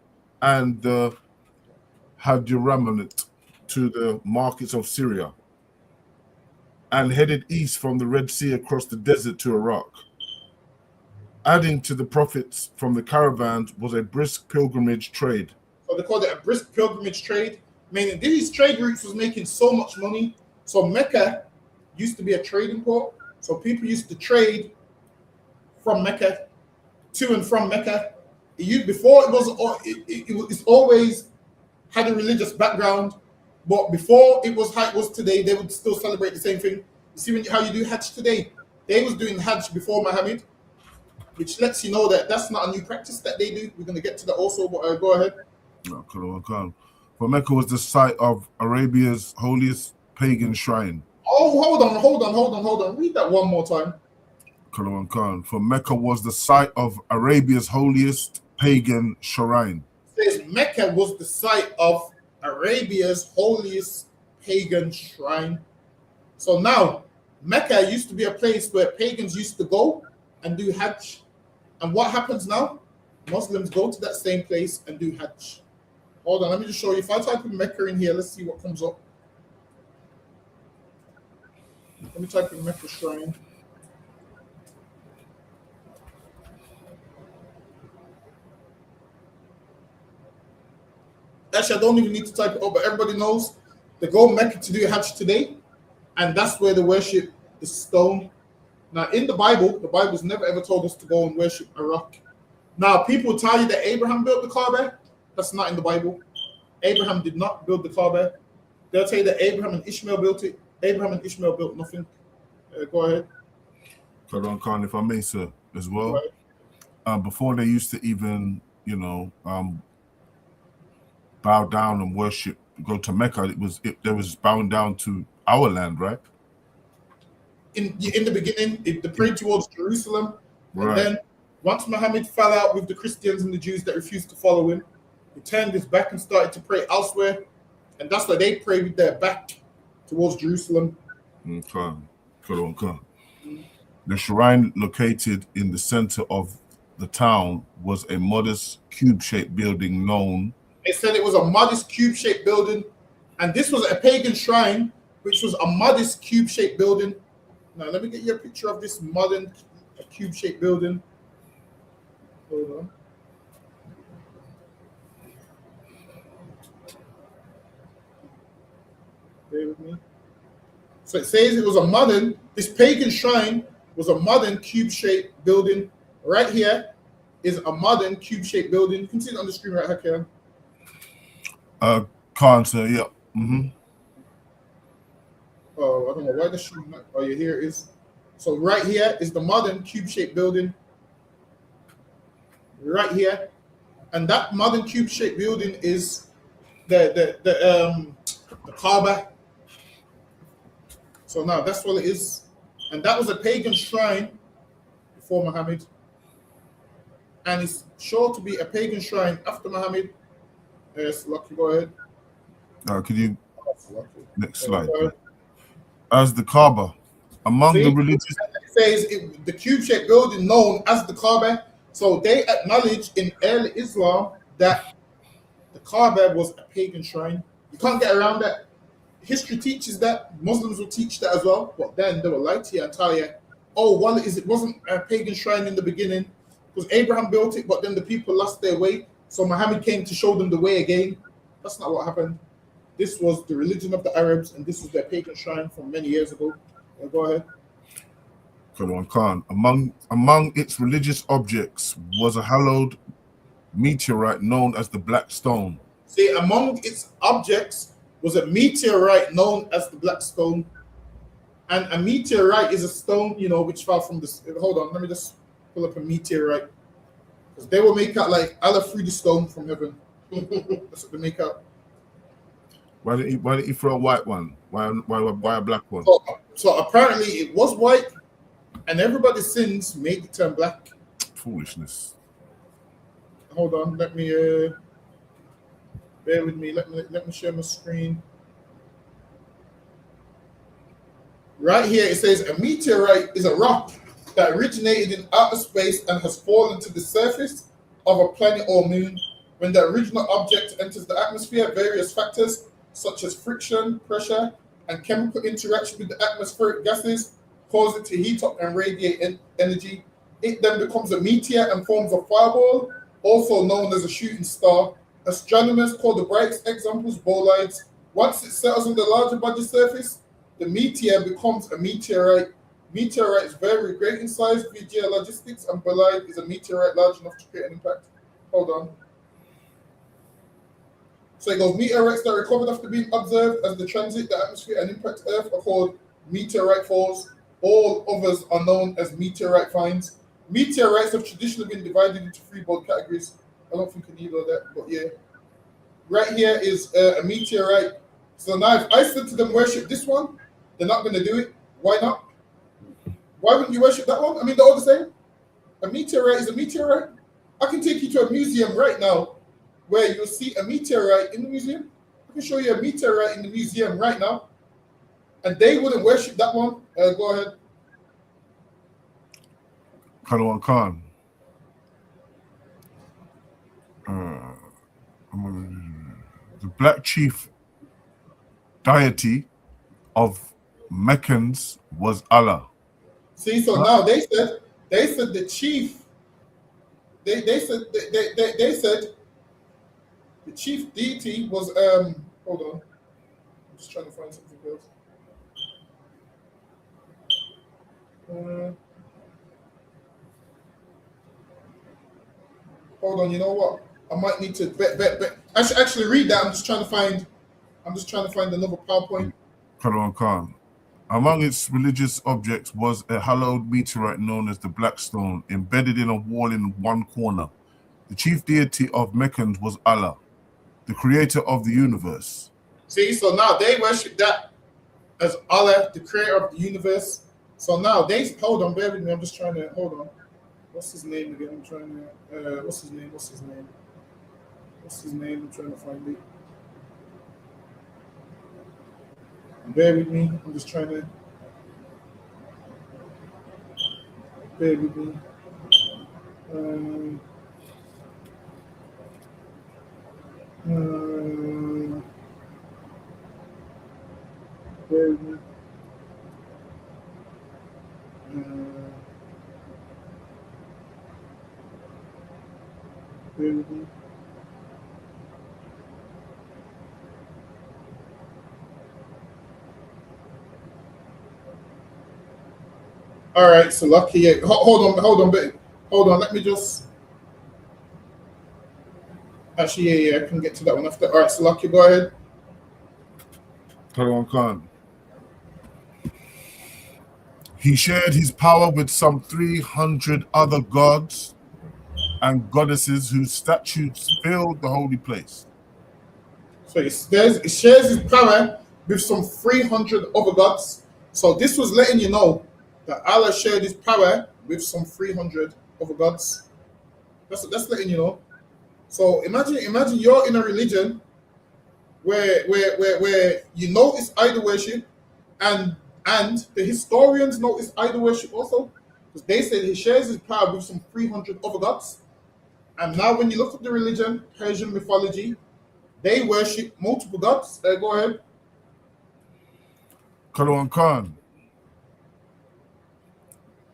and the Hadramawt to the markets of Syria, and headed east from the Red Sea across the desert to Iraq. Adding to the profits from the caravans was a brisk pilgrimage trade. So they called it a brisk pilgrimage trade, meaning these trade routes was making so much money. So Mecca used to be a trading port. So people used to trade from Mecca to and from Mecca. It's always had a religious background, but before it was how it was today, they would still celebrate the same thing. You see how you do Hajj today? They was doing Hajj before Muhammad, which lets you know that that's not a new practice that they do. We're going to get to that also, but go ahead. For Mecca was the site of Arabia's holiest pagan shrine. Oh, hold on. Read that one more time. For Mecca was the site of Arabia's holiest pagan shrine. It says Mecca was the site of Arabia's holiest pagan shrine. So now, Mecca used to be a place where pagans used to go and do Hajj. And what happens now? Muslims go to that same place and do Hajj. Hold on, let me just show you. If I type in Mecca in here, let's see what comes up. Let me type in Mecca shrine. Actually, I don't even need to type it up, but everybody knows they go Mecca to do Hajj today, and that's where they worship the stone. Now, in the Bible's never ever told us to go and worship a rock. Now, people tell you that Abraham built the Kaaba. That's not in the Bible. Abraham did not build the Kaaba. They'll tell you that Abraham and Ishmael built it. Abraham and Ishmael built nothing. Go ahead. Quran Khan, if I may, sir, as well. Before they used to even, bow down and worship, go to Mecca, they was bowing down to our land, right? In the beginning, they prayed towards Jerusalem. Right. And then once Muhammad fell out with the Christians and the Jews that refused to follow him, he turned his back and started to pray elsewhere. And that's why they pray with their back towards Jerusalem. Okay. The shrine located in the center of the town was a modest cube-shaped building known. They said it was a modest cube-shaped building. And this was a pagan shrine, which was a modest cube-shaped building. Now, let me get you a picture of this modern cube-shaped building. Hold on. Bear with me. So it says it was a modern, this pagan shrine was a modern cube-shaped building. Right here is a modern cube-shaped building. You can see it on the screen right here, Ken. Khan, sir, yeah. Mm-hmm. Oh, I don't know why the screen. Oh, yeah, here it is. So right here is the modern cube-shaped building. Right here, and that modern cube-shaped building is the Kaaba. So now that's what it is, and that was a pagan shrine before Muhammad, and it's sure to be a pagan shrine after Muhammad. Yes, Lucky, go ahead. Could you Lucky. next slide? As the Kaaba, among See? the religious. It says the cube-shaped building known as the Kaaba. So they acknowledge in early Islam that the Kaaba was a pagan shrine. You can't get around that. History teaches that. Muslims will teach that as well. But then they will lie to you and tell you, oh, well, it wasn't a pagan shrine in the beginning because Abraham built it, but then the people lost their way. So Muhammad came to show them the way again. That's not what happened. This was the religion of the Arabs, and this was their pagan shrine from many years ago. Go ahead. Khan. Among its religious objects was a hallowed meteorite known as the Black Stone. See, among its objects was a meteorite known as the Black Stone. And a meteorite is a stone, you know, which fell from this. Hold on, let me just pull up a meteorite. Because they will make out like Allah threw the stone from heaven. That's what they make out. Why didn't he throw a white one? Why a black one? So apparently it was white, and everybody's sins made it turn black. Foolishness. Hold on, let me bear with me. Let me share my screen. Right here it says a meteorite is a rock that originated in outer space and has fallen to the surface of a planet or moon. When the original object enters the atmosphere, various factors such as friction, pressure, and chemical interaction with the atmospheric gases cause it to heat up and radiate energy. It then becomes a meteor and forms a fireball, also known as a shooting star. Astronomers call the brightest examples bolides. Once it settles on the larger body surface, the meteor becomes a meteorite. Meteorites vary great in size via geologistics, and bolide is a meteorite large enough to create an impact. Hold on. So it goes, meteorites that are recovered after being observed as they transit the atmosphere and impact Earth are called meteorite falls. All others are known as meteorite finds. Meteorites have traditionally been divided into three broad categories. I don't think I need all that, but yeah. Right here is a meteorite. So now if I said to them worship this one, they're not going to do it. Why not? Why wouldn't you worship that one? I mean, they're all the same. A meteorite is a meteorite. I can take you to a museum right now where you'll see a meteorite in the museum. I can show you a meteorite in the museum right now. And they wouldn't worship that one. Go ahead. Khan. The black chief deity of Meccans was Allah. See, so now they said the chief. They said the chief deity was hold on. I'm just trying to find something else. Hold on, you know what? I might need to bet. I should actually read that. I'm just trying to find another PowerPoint. Khan. Among its religious objects was a hallowed meteorite known as the Black Stone, embedded in a wall in one corner. The chief deity of Meccans was Allah, the creator of the universe. See, so now they worship that as Allah, the creator of the universe. So now they hold on, bear with me. I'm just trying to hold on. What's his name again? I'm trying to what's his name? I'm trying to find it. Bear with me. I'm just trying to bear with me. Bear with me. Bear with me. All right, so lucky. Yeah. Hold on, but hold on. Let me just. Actually, yeah, I can get to that one after. All right, so lucky. Go ahead. Kalawan Khan. He shared his power with some 300 other gods and goddesses whose statues filled the holy place. So he shares his power with some 300 other gods. So this was letting you know that Allah shared his power with some 300 other gods. That's letting you know. So imagine you're in a religion where you notice idol worship, and the historians notice idol worship also, because they say he shares his power with some 300 other gods. And now when you look at the religion, Persian mythology, they worship multiple gods. Go ahead. Kalawan Khan.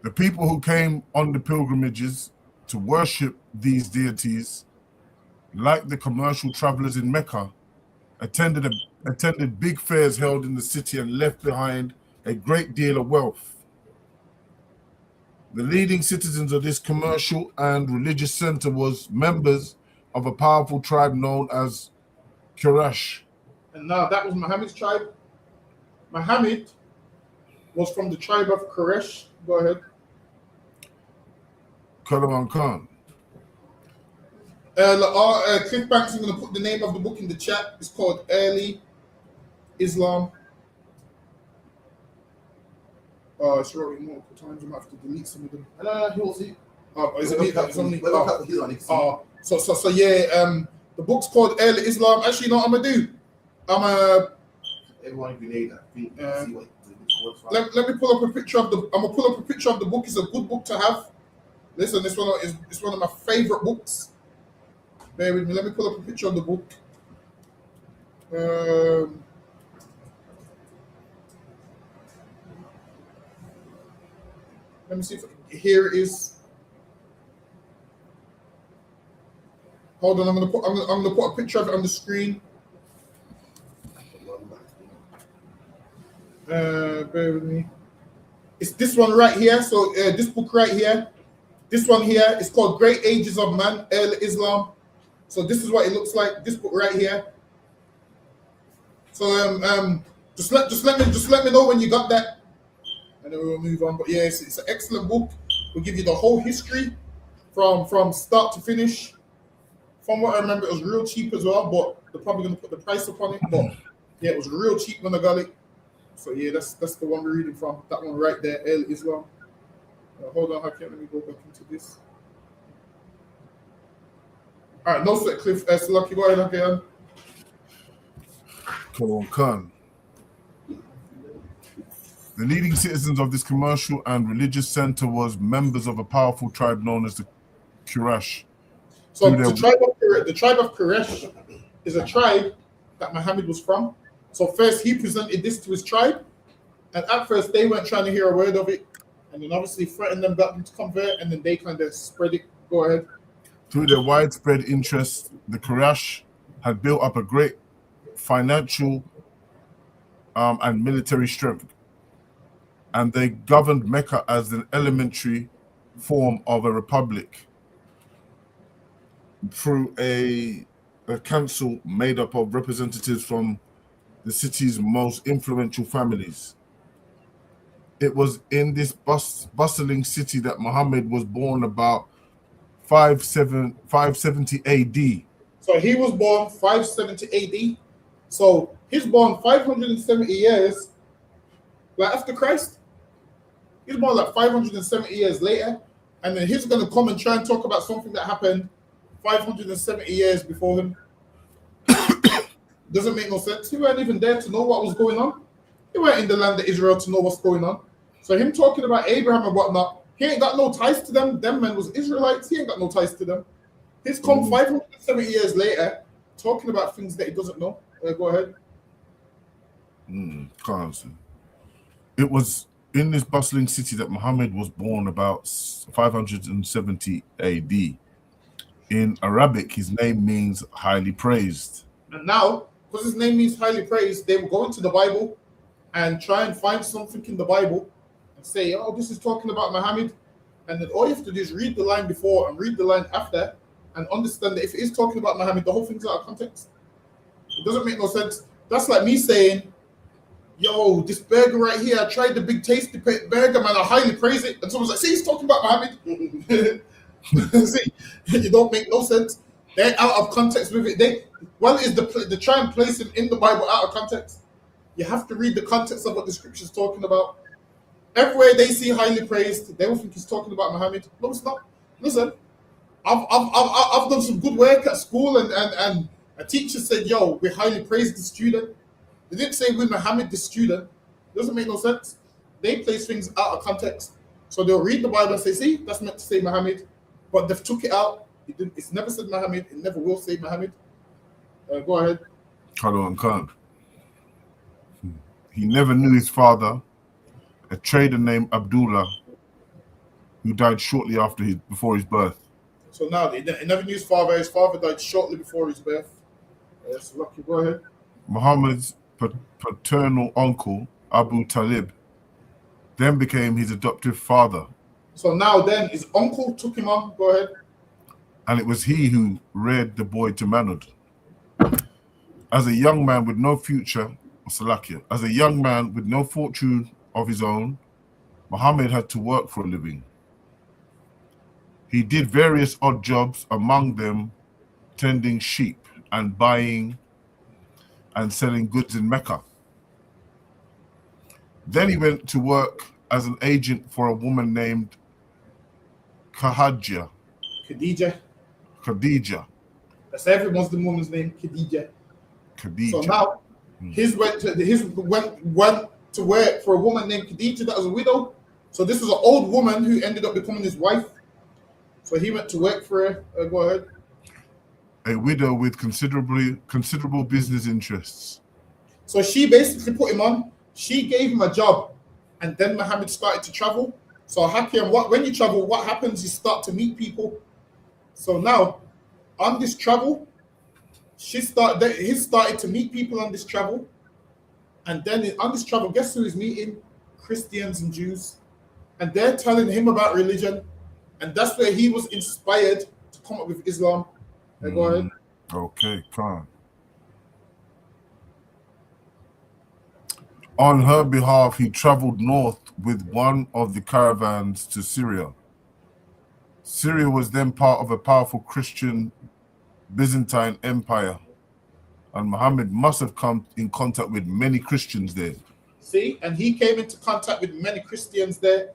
The people who came on the pilgrimages to worship these deities, like the commercial travelers in Mecca, attended big fairs held in the city and left behind a great deal of wealth. The leading citizens of this commercial and religious center was members of a powerful tribe known as Quraysh. And now that was Muhammad's tribe. Muhammad was from the tribe of Quraysh. Go ahead. Kalawan Khan. Cliff Banks is going to put the name of the book in the chat. It's called Early Islam. It's written multiple times. I might have to delete some of them. He was it. Is it me? It's only. So Yeah. The book's called Early Islam. Actually, you know what I'm gonna do? everyone grenade that thing. See what let me pull up a picture of the. I'm gonna pull up a picture of the book. It's a good book to have. Listen, this one is it's one of my favorite books. Bear with me. Let me pull up a picture of the book. Let me see if here it is. Hold on, I'm gonna put a picture of it on the screen. Bear with me. It's this one right here. So this book right here. This one here is called Great Ages of Man, Islam. So this is what it looks like. This book right here. So just let me know when you got that, and then we'll move on. But yeah, it's an excellent book. We'll give you the whole history from start to finish. From what I remember, it was real cheap as well, but they're probably going to put the price up on it. But yeah, it was real cheap when I got it. So yeah, that's the one we're reading from. That one right there, Islam. Hold on, let me go back into this. All right, no sweat, Cliff. Lucky, go ahead, again. Kalawan Khan. The leading citizens of this commercial and religious center was members of a powerful tribe known as the Quraysh. So the tribe of Quraysh is a tribe that Muhammad was from. So first he presented this to his tribe, and at first they weren't trying to hear a word of it, and then obviously threatened them, got them to convert, and then they kind of spread it. Go ahead. Through their widespread interest, the Quraysh had built up a great financial and military strength, and they governed Mecca as an elementary form of a republic through a council made up of representatives from the city's most influential families. It was in this bustling city that Muhammad was born about 570 AD. So he was born 570 AD. So he's born 570 years like after Christ. He's born like 570 years later. And then he's going to come and try and talk about something that happened 570 years before him. Doesn't make no sense. He weren't even there to know what was going on. He weren't in the land of Israel to know what's going on. So him talking about Abraham and whatnot, he ain't got no ties to them. Them men was Israelites. He ain't got no ties to them. He's come 570 years later talking about things that he doesn't know. Go ahead. Constant. It was in this bustling city that Muhammad was born about 570 AD. In Arabic, his name means highly praised. And now, because his name means highly praised, they will go into the Bible and try and find something in the Bible and say, oh, this is talking about Muhammad. And then all you have to do is read the line before and read the line after and understand that if it is talking about Muhammad, the whole thing's out of context. It doesn't make no sense. That's like me saying, yo, this burger right here, I tried the big tasty burger, man, I highly praise it. And someone's like, see, he's talking about Muhammad. See, you don't make no sense. They're out of context with it. One is the try and place him in the Bible out of context. You have to read the context of what the scripture is talking about. Everywhere they see highly praised, they will think he's talking about Muhammad. No, it's not. Listen, I've done some good work at school, and a teacher said, yo, we highly praised the student. They didn't say we Muhammad the student. It doesn't make no sense. They place things out of context. So they'll read the Bible and say, see, that's meant to say Muhammad. But they've took it out. It's never said Muhammad. It never will say Muhammad. Go ahead. Hold on, Khan. He never knew his father, a trader named Abdullah, who died shortly before his birth. So now he never knew his father. His father died shortly before his birth. Yes, Lucky, go ahead. Muhammad's paternal uncle, Abu Talib, then became his adoptive father. So now then his uncle took him on. Go ahead. And it was he who reared the boy to manhood. As a young man with no future, as a young man with no fortune of his own, Muhammad had to work for a living. He did various odd jobs, among them tending sheep and buying and selling goods in Mecca. Then he went to work as an agent for a woman named Khadija. That's every Muslim woman's name, Khadija. So now, his went to work for a woman named Khadija that was a widow. So this was an old woman who ended up becoming his wife. So he went to work for her. Go ahead. A widow with considerable business interests. So she basically put him on. She gave him a job, and then Muhammad started to travel. So Hakim, when you travel, what happens? You start to meet people. So now, on this travel, he started to meet people on this travel, and then on this travel, guess who he's meeting? Christians and Jews, and they're telling him about religion, and that's where he was inspired to come up with Islam. Go ahead. Okay, fine. On her behalf, he traveled north with one of the caravans to Syria. Syria was then part of a powerful Christian Byzantine empire, and Muhammad must have come in contact with many Christians there. See, and he came into contact with many Christians there,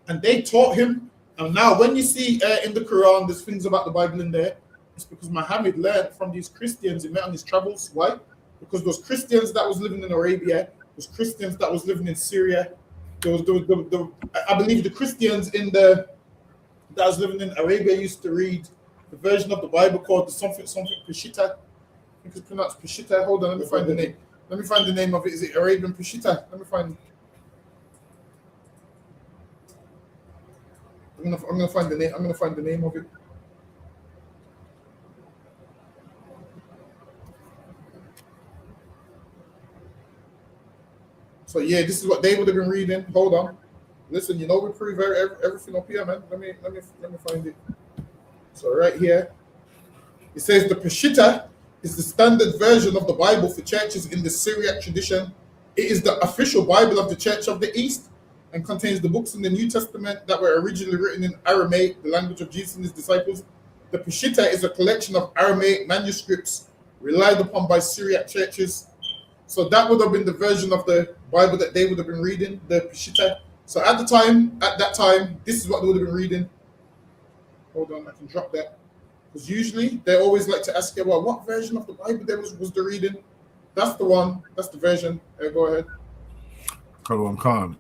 and they taught him. And now when you see in the Quran, there's things about the Bible in there, it's because Muhammad learned from these Christians he met on his travels. Why? Because those Christians that was living in Arabia, those Christians that was living in Syria, I believe the Christians that was living in Arabia used to read the version of the Bible called the something Peshitta. I think it's pronounced Peshitta. Hold on, let me find the name. Let me find the name of it. Is it Arabian Peshitta? Let me find. I'm gonna find the name. I'm gonna find the name of it. So yeah, this is what they would have been reading. Hold on. Listen, we prove everything up here, man. Let me find it. So right here, it says the Peshitta is the standard version of the Bible for churches in the Syriac tradition. It is the official Bible of the Church of the East and contains the books in the New Testament that were originally written in Aramaic, the language of Jesus and his disciples. The Peshitta is a collection of Aramaic manuscripts relied upon by Syriac churches. So that would have been the version of the Bible that they would have been reading, the Peshitta. So at that time, this is what they would have been reading. Hold on, I can drop that. Because usually they always like to ask you, well, what version of the Bible there was the reading? That's the one. That's the version. Go ahead. Khan.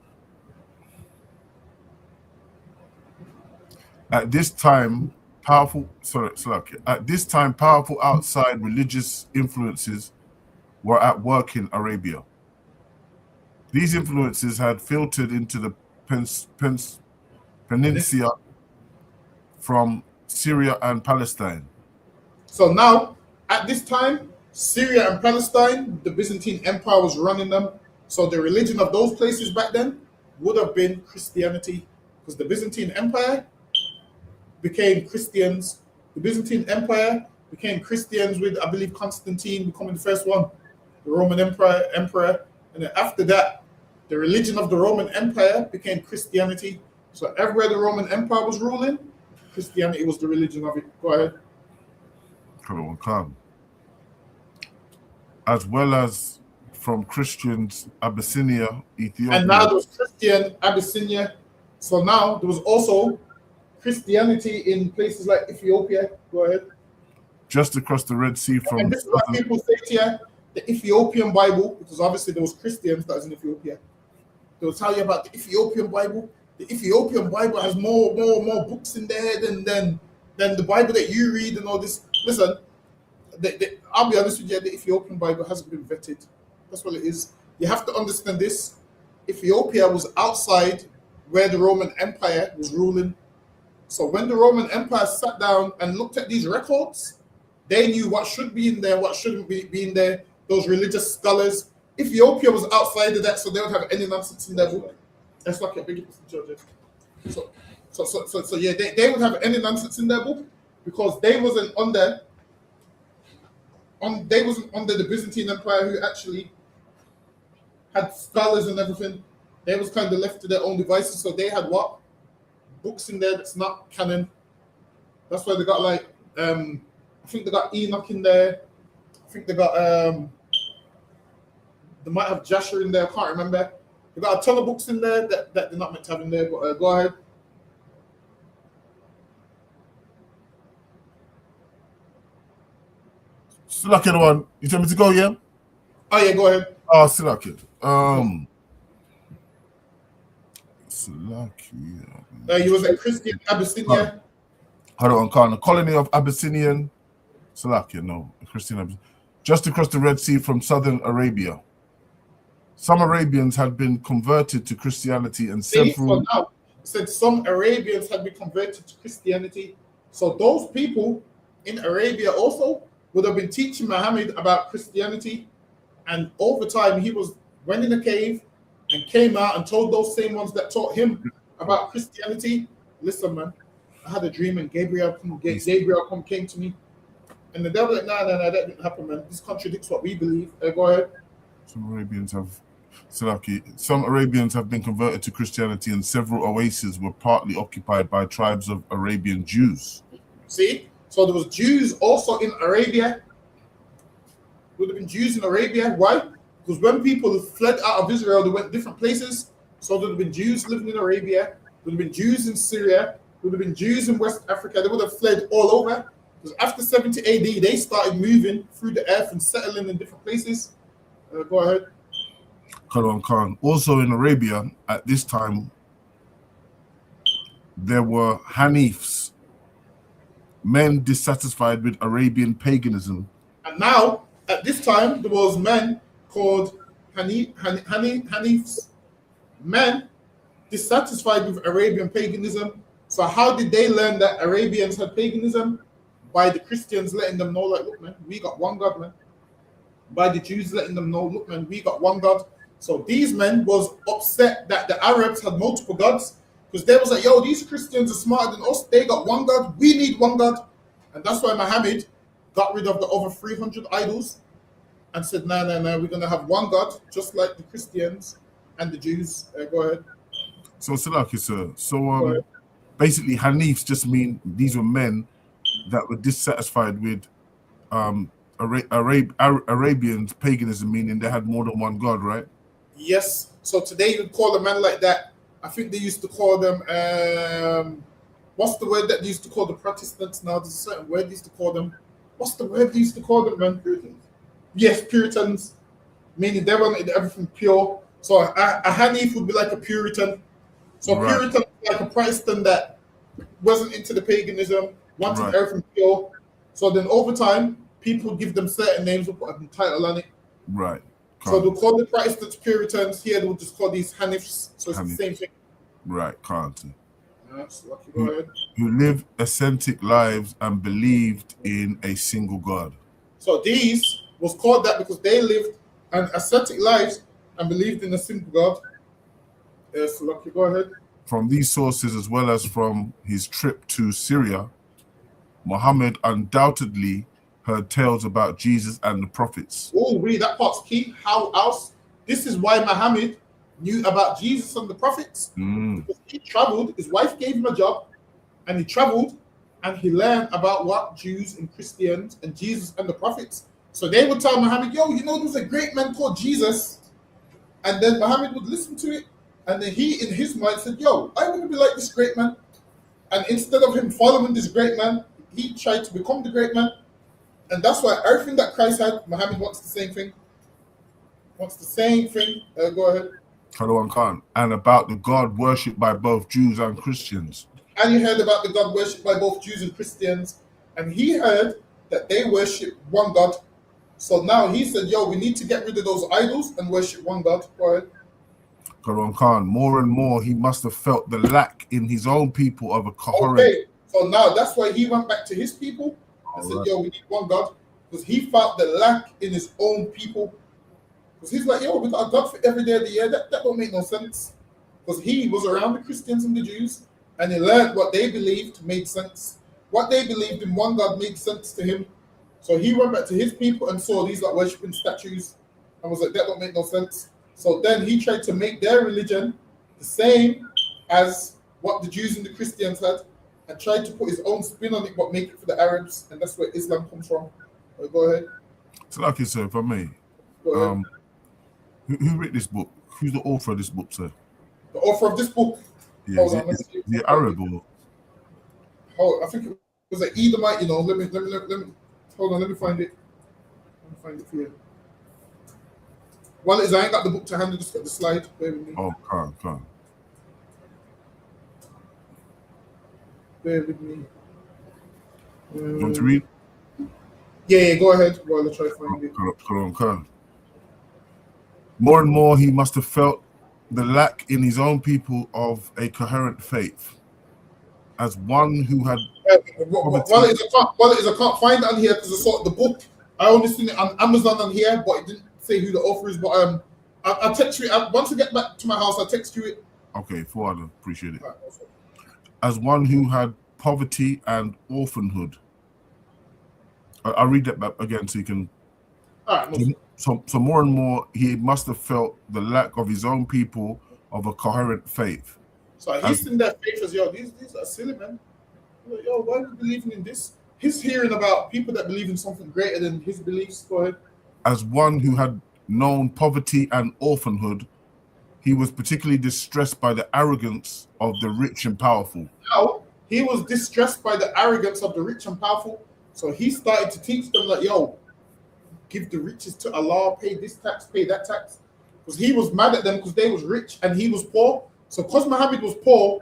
At this time, powerful outside religious influences were at work in Arabia. These influences had filtered into the peninsula from Syria and Palestine. So now, at this time, Syria and Palestine, the Byzantine Empire was running them. So the religion of those places back then would have been Christianity, because the Byzantine Empire became Christians. The Byzantine Empire became Christians with, I believe, Constantine becoming the first one, the Roman emperor. And then after that, the religion of the Roman Empire became Christianity. So everywhere the Roman Empire was ruling, Christianity was the religion of it. Go ahead. Hello, Khan. As well as from Christians, Abyssinia, Ethiopia. And now there was Christian Abyssinia. So now there was also Christianity in places like Ethiopia. Go ahead. Just across the Red Sea from. And this is what people say to you, the Ethiopian Bible, because obviously there was Christians that was in Ethiopia. They will tell you about the Ethiopian Bible. The Ethiopian Bible has more books in there than the Bible that you read and all this. Listen, I'll be honest with you, the Ethiopian Bible hasn't been vetted. That's what it is. You have to understand this. Ethiopia was outside where the Roman Empire was ruling. So when the Roman Empire sat down and looked at these records, they knew what should be in there, what shouldn't be in there. Those religious scholars. Ethiopia was outside of that, so they don't have any nonsense in their book. That's like a big judges. So yeah, they would have any nonsense in their book because they wasn't under the Byzantine Empire, who actually had scholars and everything. They was kind of left to their own devices, so they had what? Books in there that's not canon. That's why they got like I think they got Enoch in there. I think they got they might have Jasher in there, I can't remember. They got a ton of books in there that they're not meant to have in there, but go ahead. Silaki the one. You tell me to go, yeah? Oh yeah, go ahead. Oh, Silaki. Silaki. He was a Christian Abyssinia. Hold on, Khan. A colony of Abyssinian. Silaki, no. Christian Abyssinia. Just across the Red Sea from southern Arabia. Some Arabians had been converted to Christianity and several. So now, said some Arabians had been converted to Christianity. So those people in Arabia also would have been teaching Muhammad about Christianity. And over time, he went in a cave and came out and told those same ones that taught him about Christianity, listen, man, I had a dream and Gabriel came to me. And the devil like, no, that didn't happen, man. This contradicts what we believe. Go ahead. Some Arabians have been converted to Christianity, and several oases were partly occupied by tribes of Arabian Jews. See? So there was Jews also in Arabia. Would have been Jews in Arabia. Why? Because when people fled out of Israel, they went different places. So there would have been Jews living in Arabia. There would have been Jews in Syria. There would have been Jews in West Africa. They would have fled all over. Because after 70 AD, they started moving through the earth and settling in different places. Go ahead. Khan. Also in Arabia at this time, there were Hanifs, men dissatisfied with Arabian paganism. And now, at this time, there was men called Hanifs, men dissatisfied with Arabian paganism. So how did they learn that Arabians had paganism? By the Christians letting them know, like, look, man, we got one God, man. By the Jews letting them know, look, man, we got one God. So these men was upset that the Arabs had multiple gods, because they was like, yo, these Christians are smarter than us. They got one God. We need one God. And that's why Muhammad got rid of the over 300 idols and said, no, we're going to have one God, just like the Christians and the Jews. Go ahead. So, Salaki, sir. So, basically, Hanifs just mean these were men that were dissatisfied with Arabians, paganism, meaning they had more than one God, right? Yes. So today you would call a man like that. I think they used to call them, what's the word that they used to call the Protestants now? There's a certain word they used to call them. What's the word they used to call them, man? Puritans. Yes, Puritans. Meaning they wanted everything pure. So a Hanif would be like a Puritan. So right. Puritan is like a Protestant that wasn't into the paganism, wanted right. everything pure. So then over time, people give them certain names, will put a title on it. Right. So they'll call the Protestants Puritans. Here they'll just call these Hanifs. So it's the same thing. Right, can't. Go ahead. Who lived ascetic lives and believed in a single God. So these was called that because they lived an ascetic lives and believed in a single God. Yes, Lucky, go ahead. From these sources, as well as from his trip to Syria, Muhammad undoubtedly heard tales about Jesus and the prophets. Oh, read that part's key. How else? This is why Muhammad knew about Jesus and the prophets. Because he traveled, his wife gave him a job, and he traveled and he learned about what Jews and Christians and Jesus and the prophets. So they would tell Muhammad, yo, you know, there's a great man called Jesus. And then Muhammad would listen to it. And then he, in his mind, said, yo, I want to be like this great man. And instead of him following this great man, he tried to become the great man. And that's why everything that Christ had, Muhammad wants the same thing. Wants the same thing. Go ahead. Kalawan Khan. And about the God worshipped by both Jews and Christians. And he heard about the God worshipped by both Jews and Christians. And he heard that they worship one God. So now he said, yo, we need to get rid of those idols and worship one God. Go ahead. Kalawan Khan. More and more, he must have felt the lack in his own people of a coherent. Okay, so now that's why he went back to his people and said, yo, we need one God. Because he felt the lack in his own people. Because he's like, yo, we got a God for every day of the year. That don't make no sense. Because he was around the Christians and the Jews, and he learned what they believed made sense. What they believed in one God made sense to him. So he went back to his people and saw these like worshipping statues and was like, that don't make no sense. So then he tried to make their religion the same as what the Jews and the Christians had and tried to put his own spin on it, but make it for the Arabs. And that's where Islam comes from. Go ahead. So like you said, if I may, Go ahead. who wrote this book? Who's the author of this book, sir? The author of this book. Yeah, is it Arab or? Oh, I think it was an Edomite, you know. Let me hold on, let me find it. Let me find it for you. Well, I ain't got the book to hand, I just got the slide. Bear with me. Oh, Khan. Bear with me. You want to read? Yeah, go ahead while I try to find it. Khan. More and more, he must have felt the lack in his own people of a coherent faith. As one who had. Well, I can't find it on here because I saw the book. I only seen it on Amazon on here, but it didn't say who the author is. But I'll text you. Once I get back to my house, I'll text you it. Okay, Fuad, appreciate it. As one who had poverty and orphanhood. I'll read that back again so you can. All right. So more and more, he must have felt the lack of his own people of a coherent faith. So he's in that faith as, yo, these are silly, man. Yo, why are we believing in this? He's hearing about people that believe in something greater than his beliefs. Go ahead. As one who had known poverty and orphanhood, he was particularly distressed by the arrogance of the rich and powerful. Now, he was distressed by the arrogance of the rich and powerful. So he started to teach them like, yo, give the riches to Allah, pay this tax, pay that tax. Because he was mad at them because they was rich and he was poor. So because Muhammad was poor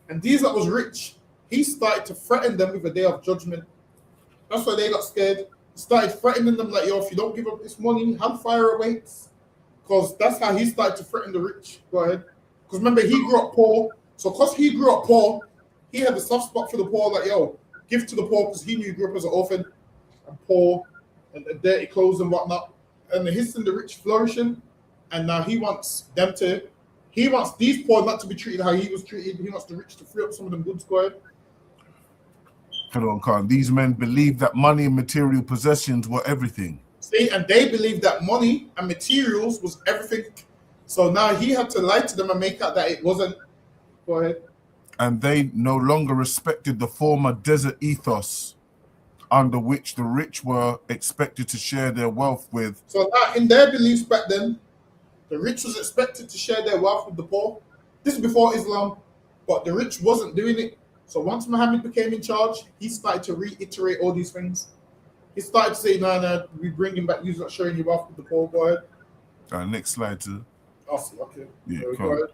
and these that was rich, he started to threaten them with a day of judgment. That's why they got scared. He started threatening them like, yo, if you don't give up this money, hellfire awaits. Because that's how he started to threaten the rich. Go ahead. Because remember, he grew up poor. So because he grew up poor, he had a soft spot for the poor. Like, yo, give to the poor because he knew he grew up as an orphan and poor and dirty clothes and whatnot. And he's seen the rich flourishing. And now he wants these poor not to be treated how he was treated. He wants the rich to free up some of them goods. Go ahead. Khan. These men believed that money and material possessions were everything. See, and they believed that money and materials was everything. So now he had to lie to them and make out that it wasn't. Go ahead. And they no longer respected the former desert ethos under which the rich were expected to share their wealth with. So now in their beliefs back then, the rich was expected to share their wealth with the poor. This is before Islam, but the rich wasn't doing it. So once Muhammad became in charge, he started to reiterate all these things. He started to say, no, we bring him back. You're not sharing your wealth with the poor. Go ahead. Next slide, too. Awesome. Okay. Yeah, go ahead.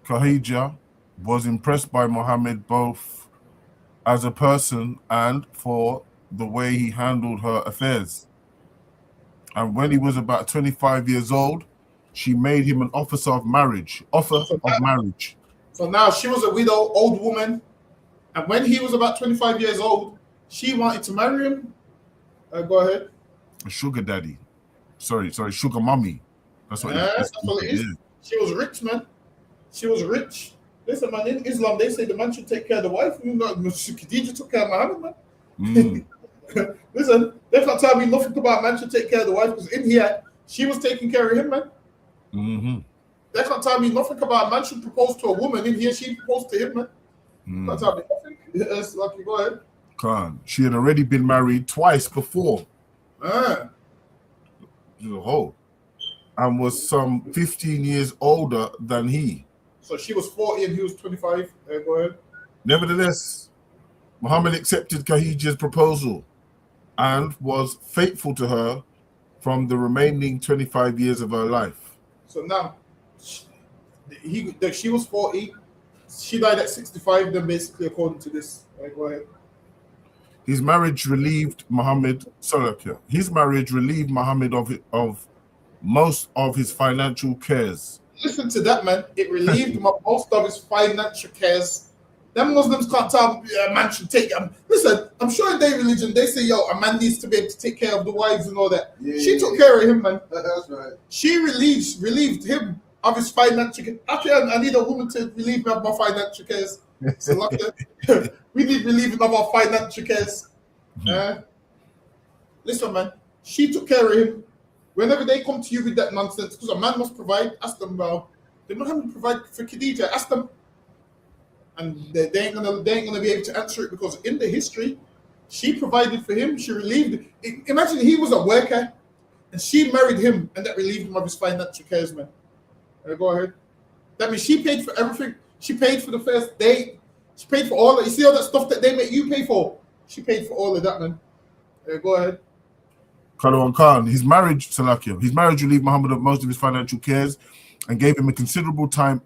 Khadija was impressed by Muhammad both as a person and for the way he handled her affairs. And when he was about 25 years old, she made him an offer of marriage. So now she was a widow, old woman. And when he was about 25 years old, she wanted to marry him. Go ahead. A sugar daddy. Sorry, sugar mommy. That's what, that's what it is. Yeah. She was rich, man. She was rich. Listen, man, in Islam, they say the man should take care of the wife. Khadija took care of Muhammad, man. Listen, they can't tell me nothing about man should take care of the wife because in here, she was taking care of him, man. Mm-hmm. They can't tell me nothing about man should propose to a woman. In here, she proposed to him, man. Can't tell me nothing. Yes, lucky, go ahead. Khan. She had already been married twice before. She's a hoe. And was some 15 years older than he. So she was 40 and he was 25. Go ahead. Nevertheless, Muhammad accepted Khadija's proposal and was faithful to her from the remaining 25 years of her life. So now, she was 40. She died at 65, then basically according to this. Go ahead. His marriage relieved Muhammad of most of his financial cares. Listen to that, man. It relieved most of his financial cares. Them Muslims can't tell a man should take listen, I'm sure in their religion they say, yo, a man needs to be able to take care of the wives and all that. She took care of him, man. That's right. She relieved him of his financial cares. I need a woman to relieve me of my financial cares. So we need relieving of our financial cares. Listen, man, she took care of him. Whenever they come to you with that nonsense, because a man must provide, ask them, well, they don't have to provide for Khadija, ask them. And they ain't gonna be able to answer it because in the history, she provided for him, she relieved. Imagine he was a worker and she married him and that relieved him of his financial cares, man. Go ahead. That means she paid for everything. She paid for the first date. She paid for all of, you see all that stuff that they make you pay for? She paid for all of that, man. Go ahead. Khalwan Khan, his marriage relieved Muhammad of most of his financial cares and gave him considerable time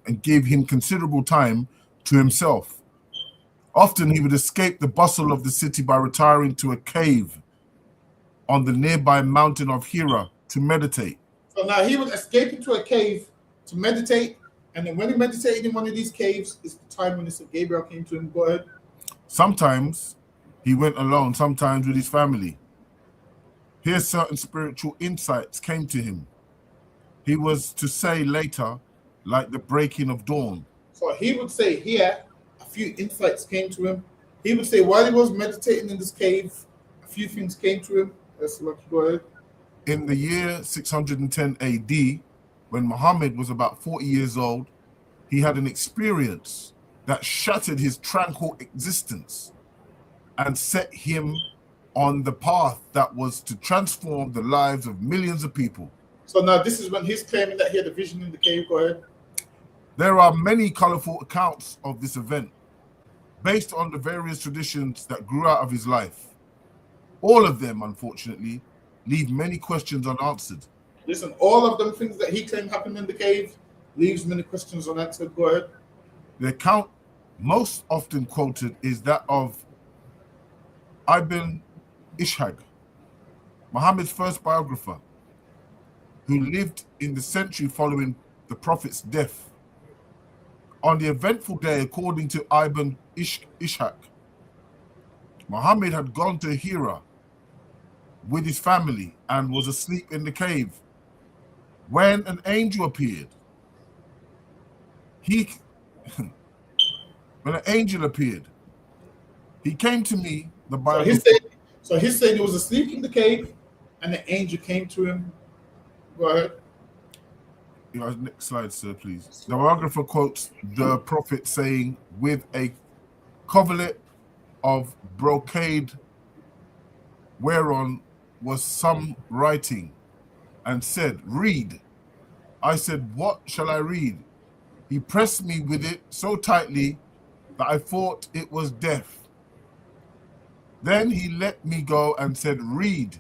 to himself. Often he would escape the bustle of the city by retiring to a cave on the nearby mountain of Hira to meditate. So now he would escape into a cave to meditate, and then when he meditated in one of these caves, it's the time when it said Gabriel came to him. Go ahead. Sometimes he went alone, sometimes with his family. Here certain spiritual insights came to him. He was to say later, like the breaking of dawn. So he would say here, a few insights came to him. He would say while he was meditating in this cave, a few things came to him. Let's go ahead. In the year 610 AD, when Muhammad was about 40 years old, he had an experience that shattered his tranquil existence and set him on the path that was to transform the lives of millions of people. So now this is when he's claiming that he had a vision in the cave. Go ahead. There are many colorful accounts of this event based on the various traditions that grew out of his life. All of them, unfortunately, leave many questions unanswered. Listen, all of them things that he claimed happened in the cave leaves many questions unanswered. Go ahead. The account most often quoted is that of Ibn Ishaq, Muhammad's first biographer, who lived in the century following the Prophet's death. On the eventful day, according to Ibn Ishaq, Muhammad had gone to Hira with his family and was asleep in the cave when an angel appeared. When an angel appeared, he came to me. So he said he was asleep in the cave, and the angel came to him. Go ahead. Next slide, sir, please. The biographer quotes the Prophet saying, with a coverlet of brocade whereon was some writing, and said, "Read." I said, "What shall I read?" He pressed me with it so tightly that I thought it was death. Then he let me go and said, "Read."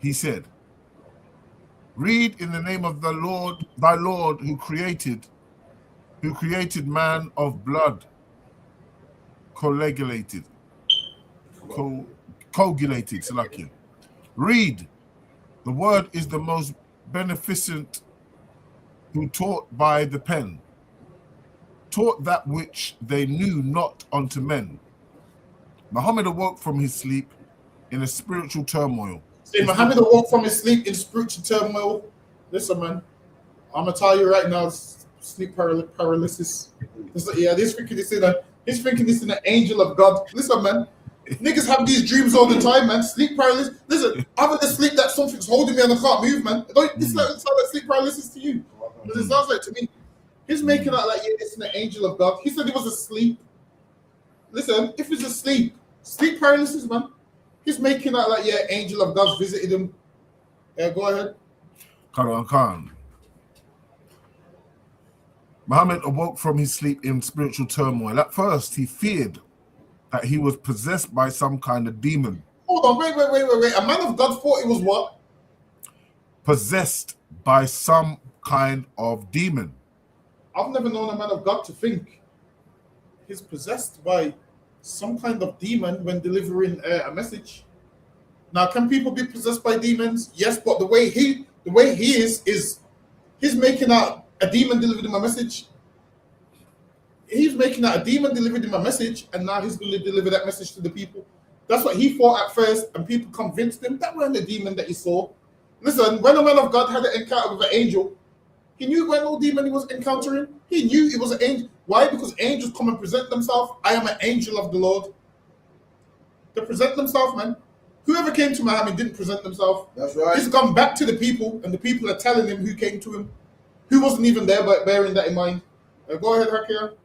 He said, "Read in the name of the Lord, thy Lord, who created man of blood, coagulated, Salakia. Read. The word is the most beneficent, who taught by the pen, taught that which they knew not unto men." Muhammad awoke from his sleep in a spiritual turmoil. See, Muhammad awoke from his sleep in spiritual turmoil. Listen, man, I'm gonna tell you right now, sleep paralysis. Yeah, he's thinking this in an angel of God. Listen, man. Niggas have these dreams all the time, man. Sleep paralysis. Listen, I'm in the sleep that something's holding me and I can't move, man. This sounds like sleep paralysis to you. But it sounds like to me. He's making out like, yeah, it's an angel of God. He said he was asleep. Listen, if he's asleep, sleep paralysis, man. He's making out like, yeah, angel of God visited him. Yeah, go ahead. Khan. Muhammad awoke from his sleep in spiritual turmoil. At first, he feared that he was possessed by some kind of demon. Hold on, wait. A man of God thought he was what? Possessed by some kind of demon. I've never known a man of God to think he's possessed by some kind of demon when delivering a message. Now, can people be possessed by demons? Yes, but the way he is he's making out a demon delivered him a message. He's making out a demon delivered him a message, and now he's going to deliver that message to the people. That's what he thought at first, and people convinced him that wasn't the demon that he saw. Listen, when a man of God had an encounter with an angel, he knew when no demon he was encountering. He knew it was an angel. Why? Because angels come and present themselves. I am an angel of the Lord. They present themselves, man. Whoever came to Muhammad didn't present themselves. That's right. He's gone back to the people, and the people are telling him who came to him, who wasn't even there, but bearing that in mind. Go ahead, Hakia.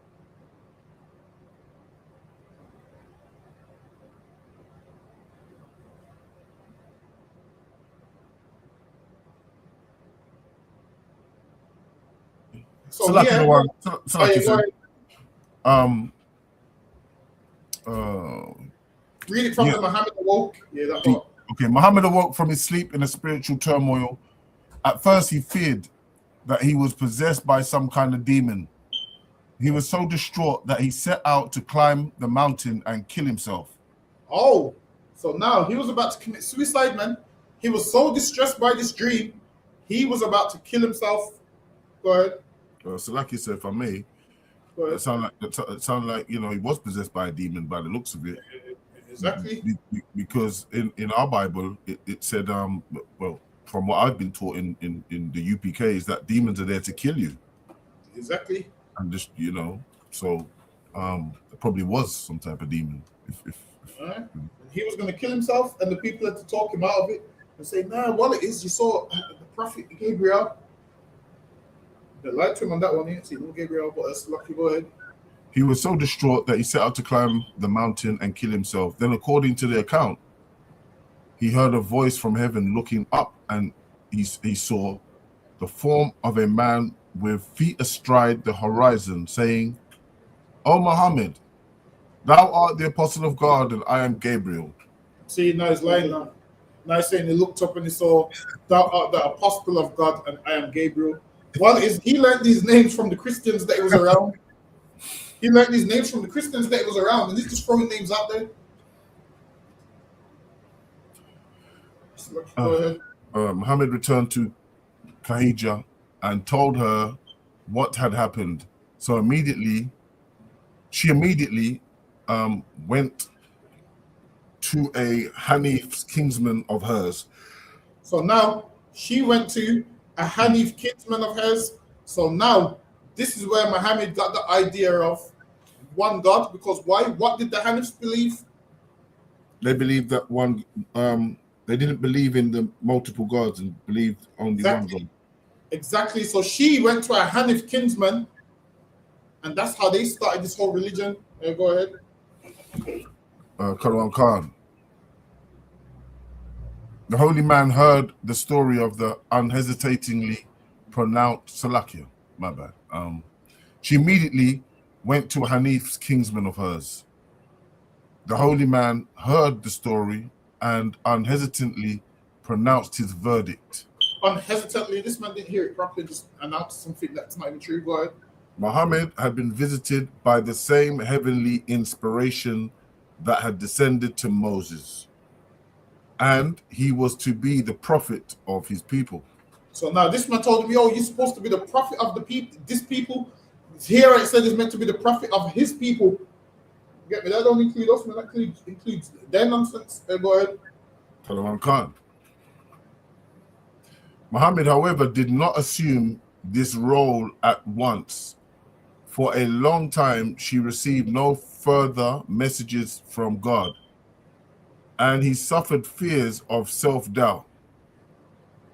So like yeah, the one, so like you said, read it from the Muhammad awoke. Yeah, that part. Okay, Muhammad awoke from his sleep in a spiritual turmoil. At first, he feared that he was possessed by some kind of demon. He was so distraught that he set out to climb the mountain and kill himself. Oh, so now he was about to commit suicide, man. He was so distressed by this dream, he was about to kill himself. Go ahead. So, like you said, if I may, it sound like he was possessed by a demon by the looks of it. Exactly. Because in our Bible, it said, well, from what I've been taught in the UPK, is that demons are there to kill you. Exactly. And just so it probably was some type of demon. Right. He was going to kill himself, and the people had to talk him out of it and say, "Nah, well, it is. You saw the prophet Gabriel." They lied to him on that one. He didn't see no Gabriel, but that's lucky. Go ahead. He was so distraught that he set out to climb the mountain and kill himself. Then, according to the account, he heard a voice from heaven looking up, and he saw the form of a man with feet astride the horizon, saying, "O Muhammad, thou art the apostle of God, and I am Gabriel." See, now he's lying now. Now he's saying he looked up and he saw, "Thou art the apostle of God, and I am Gabriel." Well, he learned these names from the Christians that he was around. He learned these names from the Christians that he was around, and he's just throwing names out there. Go ahead. Muhammad returned to Khadija and told her what had happened. So she immediately went to a Hanif kinsman of hers. So now she went to a Hanif kinsman of hers. So now this is where Muhammad got the idea of one God, because why? What did the Hanifs believe? They believed that one. They didn't believe in the multiple gods and believed only one God. Exactly. So she went to a Hanif kinsman, and that's how they started this whole religion. Go ahead. Quran Khan. The holy man heard the story of the unhesitatingly pronounced Salakia. My bad. She immediately went to Hanif's kinsman of hers. The holy man heard the story and unhesitantly pronounced his verdict. Unhesitantly, this man didn't hear it properly, just announced something that's not even true. Go ahead. Muhammad had been visited by the same heavenly inspiration that had descended to Moses, and he was to be the prophet of his people. So now this man told me, "Oh, you're supposed to be the prophet of the people. This people." Here it said it's meant to be the prophet of his people. Get me? That don't include us, man. That includes their nonsense. Go ahead. Quran Khan. Muhammad, however, did not assume this role at once. For a long time, she received no further messages from God, and he suffered fears of self-doubt.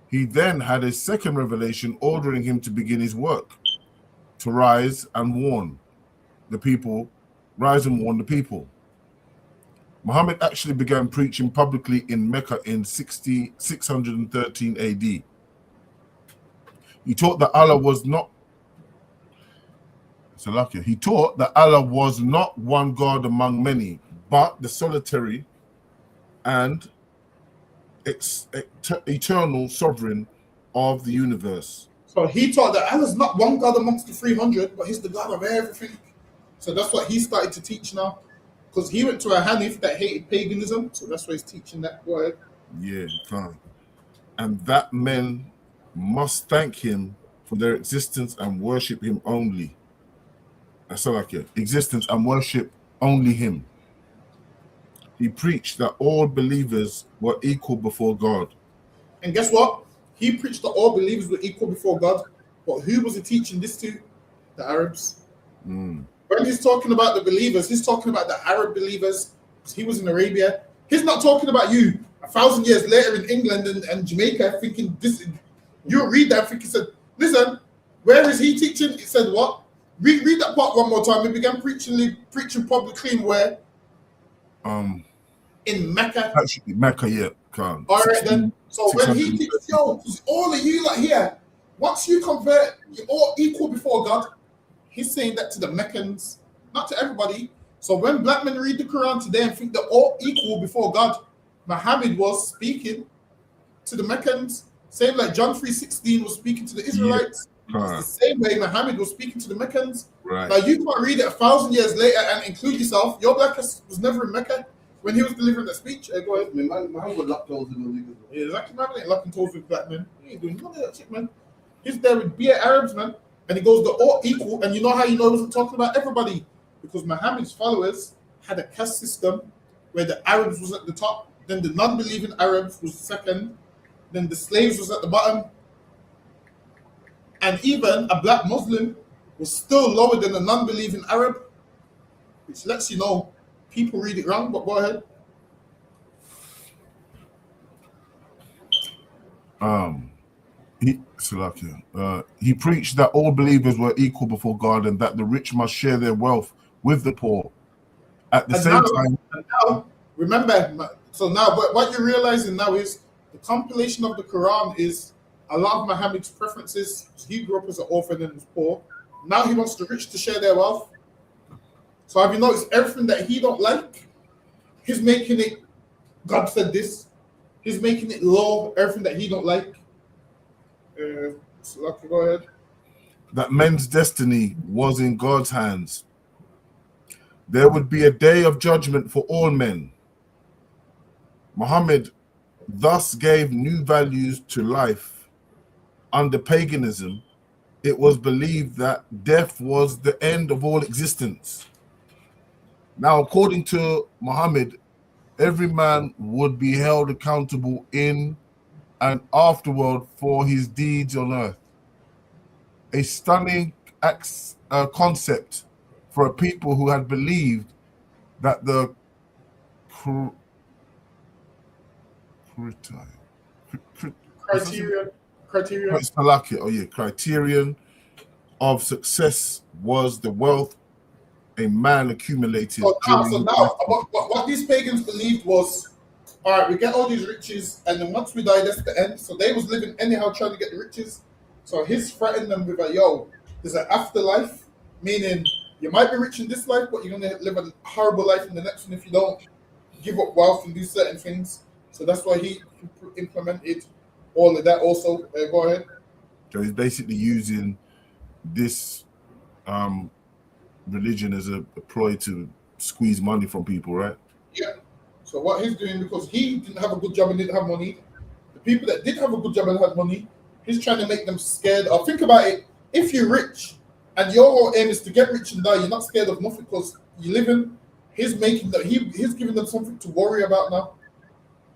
He then had a second revelation ordering him to begin his work, to rise and warn the people. Muhammad actually began preaching publicly in Mecca in 613 AD. He taught that Allah was not He taught that Allah was not one God among many, but the solitary and eternal sovereign of the universe. So he taught that Allah's not one God amongst the 300, but he's the God of everything. So that's what he started to teach now. Because he went to a Hanif that hated paganism, so that's why he's teaching that. Go ahead. Yeah, fine. And that men must thank him for their existence and worship him only. Existence and worship only him. He preached that all believers were equal before God. And guess what? He preached that all believers were equal before God. But who was he teaching this to? The Arabs. When he's talking about the believers, he's talking about the Arab believers. He was in Arabia. He's not talking about you 1,000 years later in England and Jamaica thinking this. You read that and said, listen, where is he teaching? He said what? Read that part one more time. He began preaching publicly in where? In Mecca. Actually, Mecca, yeah. All right then. So when he teaches, yo, all of you like here, once you convert, you're all equal before God. He's saying that to the Meccans, not to everybody. So when black men read the Quran today and think they're all equal before God, Muhammad was speaking to the Meccans, same like John 3:16 was speaking to the Israelites. Yeah. It's the same way Muhammad was speaking to the Meccans. Right. Now you can't read it 1,000 years later and include yourself. Your blackness was never in Mecca when he was delivering that speech. Go ahead. Man got locked toes in the league. Yeah, exactly. Man ain't locking toes with black men. He ain't doing none of that shit, man. He's there with beer Arabs, man. And he goes, they're all equal. And you know how you know he wasn't talking about everybody? Because Muhammad's followers had a caste system where the Arabs was at the top, then the non-believing Arabs was second, then the slaves was at the bottom. And even a black Muslim was still lower than a non-believing Arab, which lets you know people read it wrong, but go ahead. He preached that all believers were equal before God and that the rich must share their wealth with the poor. At the same time, now, remember, so now what you're realizing now is the compilation of the Quran is a lot of Muhammad's preferences. He grew up as an orphan and was poor. Now he wants the rich to share their wealth. So have you noticed everything that he don't like, he's making it, God said this, he's making it law, everything that he don't like. So go ahead. That men's destiny was in God's hands. There would be a day of judgment for all men. Muhammad thus gave new values to life. Under paganism, it was believed that death was the end of all existence. Now, according to Muhammad, every man would be held accountable in and afterward for his deeds on earth. A stunning concept for a people who had believed that the criterion of success was the wealth a man accumulated. So now what these pagans believed was, all right, we get all these riches, and then once we die, that's the end. So they was living anyhow trying to get the riches. So he's threatened them with like, yo, there's an afterlife, meaning you might be rich in this life, but you're gonna live a horrible life in the next one if you don't give up wealth and do certain things. So that's why he implemented all of that also. Go ahead. So he's basically using this religion as a ploy to squeeze money from people, right? Yeah. So what he's doing, because he didn't have a good job and didn't have money, the people that did have a good job and had money, he's trying to make them scared. Or think about it, if you're rich and your whole aim is to get rich and die, you're not scared of nothing because you're living. He's making that he's giving them something to worry about now.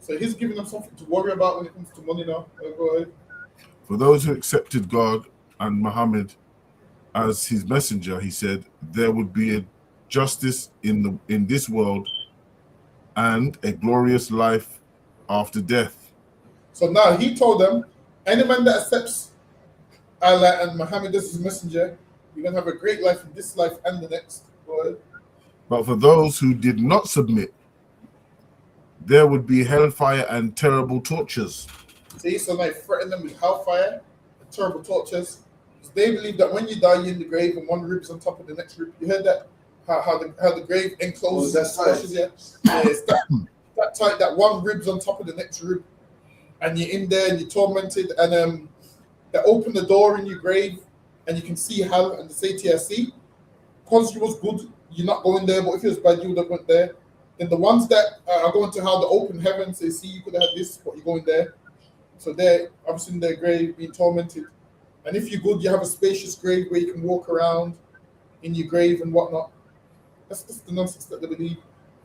So he's giving them something to worry about when it comes to money now. Go ahead. For those who accepted God and Muhammad as his messenger, he said there would be a justice in this world and a glorious life after death. So now he told them, any man that accepts Allah and Muhammad as his messenger, you're gonna have a great life in this life and the next. Go ahead. But for those who did not submit, there would be hellfire and terrible tortures. See, so now threaten them with hellfire and terrible tortures. Because they believe that when you die, you're in the grave and one rib's on top of the next rib. You heard that? How the grave encloses that's squashes you? Yeah, it's that tight that one rib's on top of the next rib. And you're in there and you're tormented, and they open the door in your grave and you can see hell, and they say to you, see, because you was good, you're not going there, but if it was bad, you would have went there. Then the ones that are going to hell, the open heaven, say, see, you could have had this, but you're going there. So they're obviously in their grave being tormented. And if you're good, you have a spacious grave where you can walk around in your grave and whatnot. That's just the nonsense that they believe. You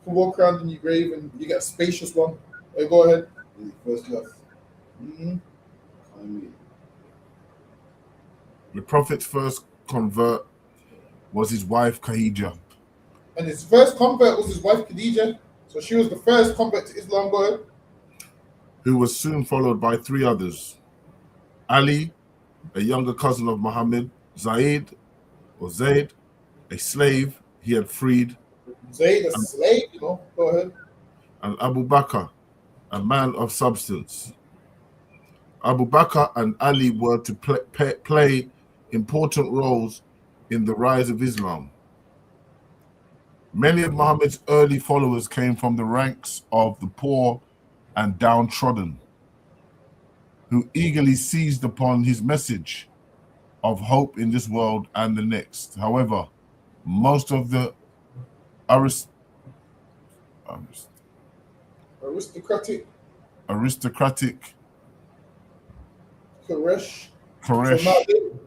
can walk around in your grave and you get a spacious one. Go ahead. First class. Mm-hmm. I mean, The Prophet's first convert was his wife Khadija, And his first convert was his wife Khadija. So she was the first convert to Islam. Go ahead. who was soon followed by 3 others: Ali, a younger cousin of Muhammad; Zaid, a slave he had freed; Zayd, a slave, you know. Go ahead. and Abu Bakr, a man of substance. Abu Bakr and Ali were to play important roles in the rise of Islam. Many of Muhammad's early followers came from the ranks of the poor and downtrodden, who eagerly seized upon his message of hope in this world and the next. However, most of the Aristocratic Quraysh. So now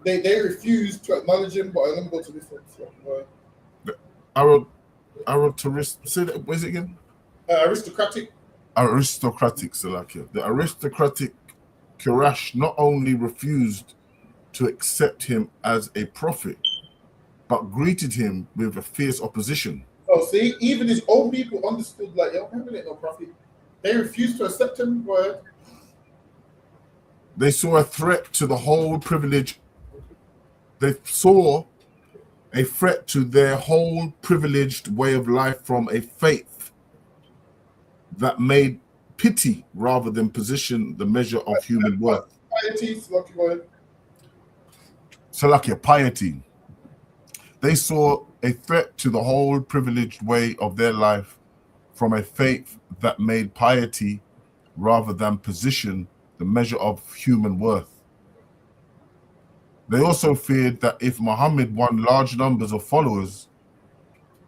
they refuse to acknowledge him, but I'm gonna go to this one. Say that, what is it again? Aristocratic. Salakia. The aristocratic Quraysh not only refused to accept him as a prophet, but greeted him with a fierce opposition. Oh, see, even his own people understood, like, yo, Muhammad ain't no prophet. They refused to accept him. But They saw a threat to the whole privilege. They saw a threat to their whole privileged way of life from a faith that made pity rather than position the measure of human worth. Salakia, piety. They saw a threat to the whole privileged way of their life from a faith that made piety rather than position the measure of human worth. They also feared that if Muhammad won large numbers of followers,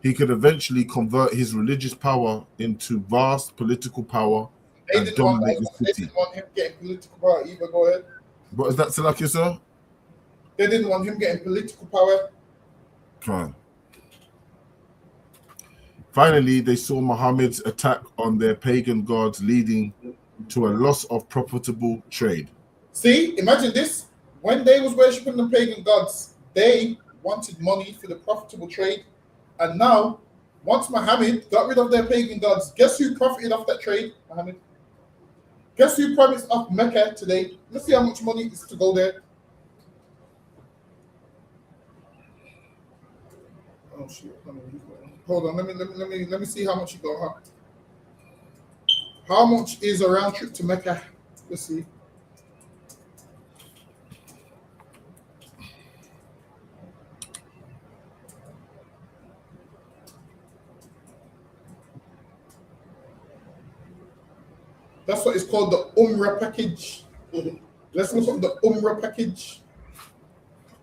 he could eventually convert his religious power into vast political power and dominate the city. They didn't want him getting political power either. Go ahead. What is that, Salakia, sir? They didn't want him getting political power. Fine. Finally, they saw Muhammad's attack on their pagan gods leading to a loss of profitable trade. See, imagine this. When they was worshipping the pagan gods, they wanted money for the profitable trade. And now, once Muhammad got rid of their pagan gods, guess who profited off that trade? Muhammad. Guess who promised off Mecca today? Let's see how much money is to go there. Oh shit! Hold on. Let me see how much you got. How much is a round trip to Mecca? Let's see. That's what it's called, the Umrah package. Let's look up the Umrah package.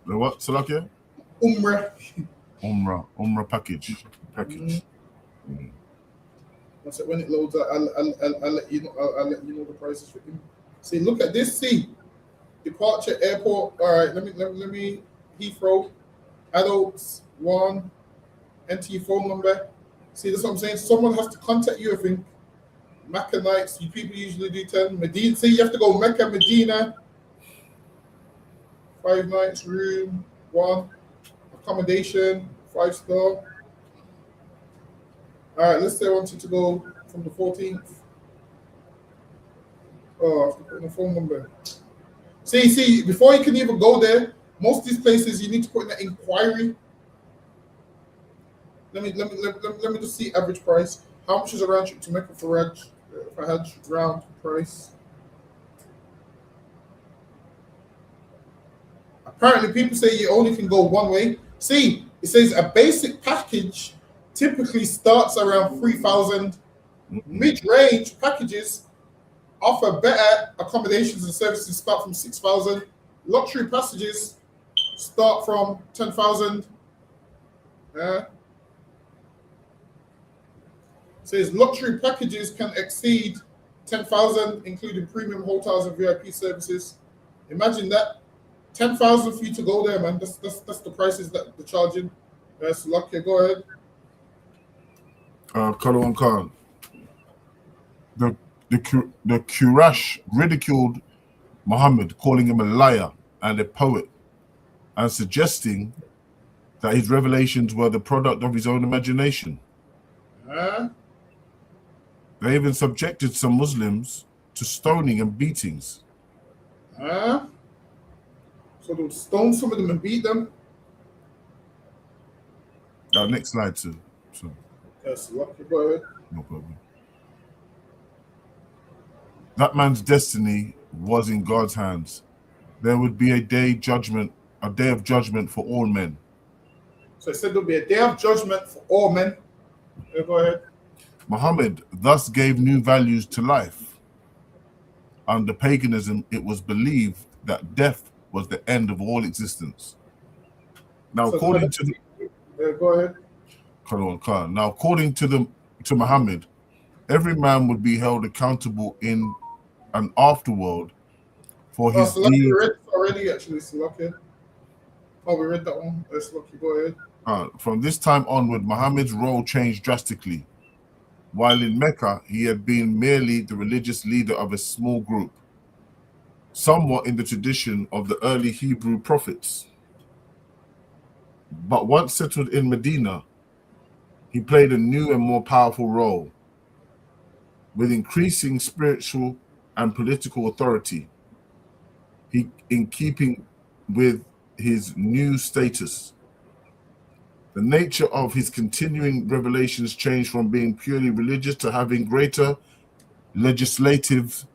The what, Salakia? Umrah. Umrah package. So when it loads, I'll let you know. I'll let you know the prices for him. See, look at this. See, departure airport. All right, let me Heathrow, adults 1, enter your phone number. See, that's what I'm saying. Someone has to contact you. I think Mecca nights. You people usually do 10. Medina. See, you have to go Mecca, Medina. 5 nights, room, 1, accommodation, 5-star. All right, let's say I wanted to go from the 14th. Oh, I have to put in a phone number. See, before you can even go there, most of these places you need to put in an inquiry. Let me just see average price. How much is a round trip to Mecca for Hajj? If I had round price. Apparently, people say you only can go one way. See, it says a basic package typically starts around 3,000. Mid-range packages offer better accommodations and services start from 6,000. Luxury passages start from 10,000. Says luxury packages can exceed 10,000, including premium hotels and VIP services. Imagine that. 10,000 for you to go there, man. That's the prices that they're charging. That's lucky. Go ahead. Khalwan Khan. The Quraysh ridiculed Muhammad, calling him a liar and a poet, and suggesting that his revelations were the product of his own imagination. They even subjected some Muslims to stoning and beatings. So they would stone some of them and beat them. Next slide, sir. So, That's lucky. Go ahead. no problem. That man's destiny was in God's hands. There would be a day of judgment for all men. So it said there'll be a day of judgment for all men. Go ahead. Muhammad thus gave new values to life. Under paganism, it was believed that death was the end of all existence. Now, So according to go ahead. Now, according to Muhammad, every man would be held accountable in an afterworld for his So lucky, we deeds. read this already, actually. So lucky. Oh, we read that one. That's lucky. Go ahead. From this time onward, Muhammad's role changed drastically. While in Mecca, he had been merely the religious leader of a small group, somewhat in the tradition of the early Hebrew prophets. But once settled in Medina, he played a new and more powerful role, with increasing spiritual and political authority. In keeping with his new status, the nature of his continuing revelations changed from being purely religious to having greater legislative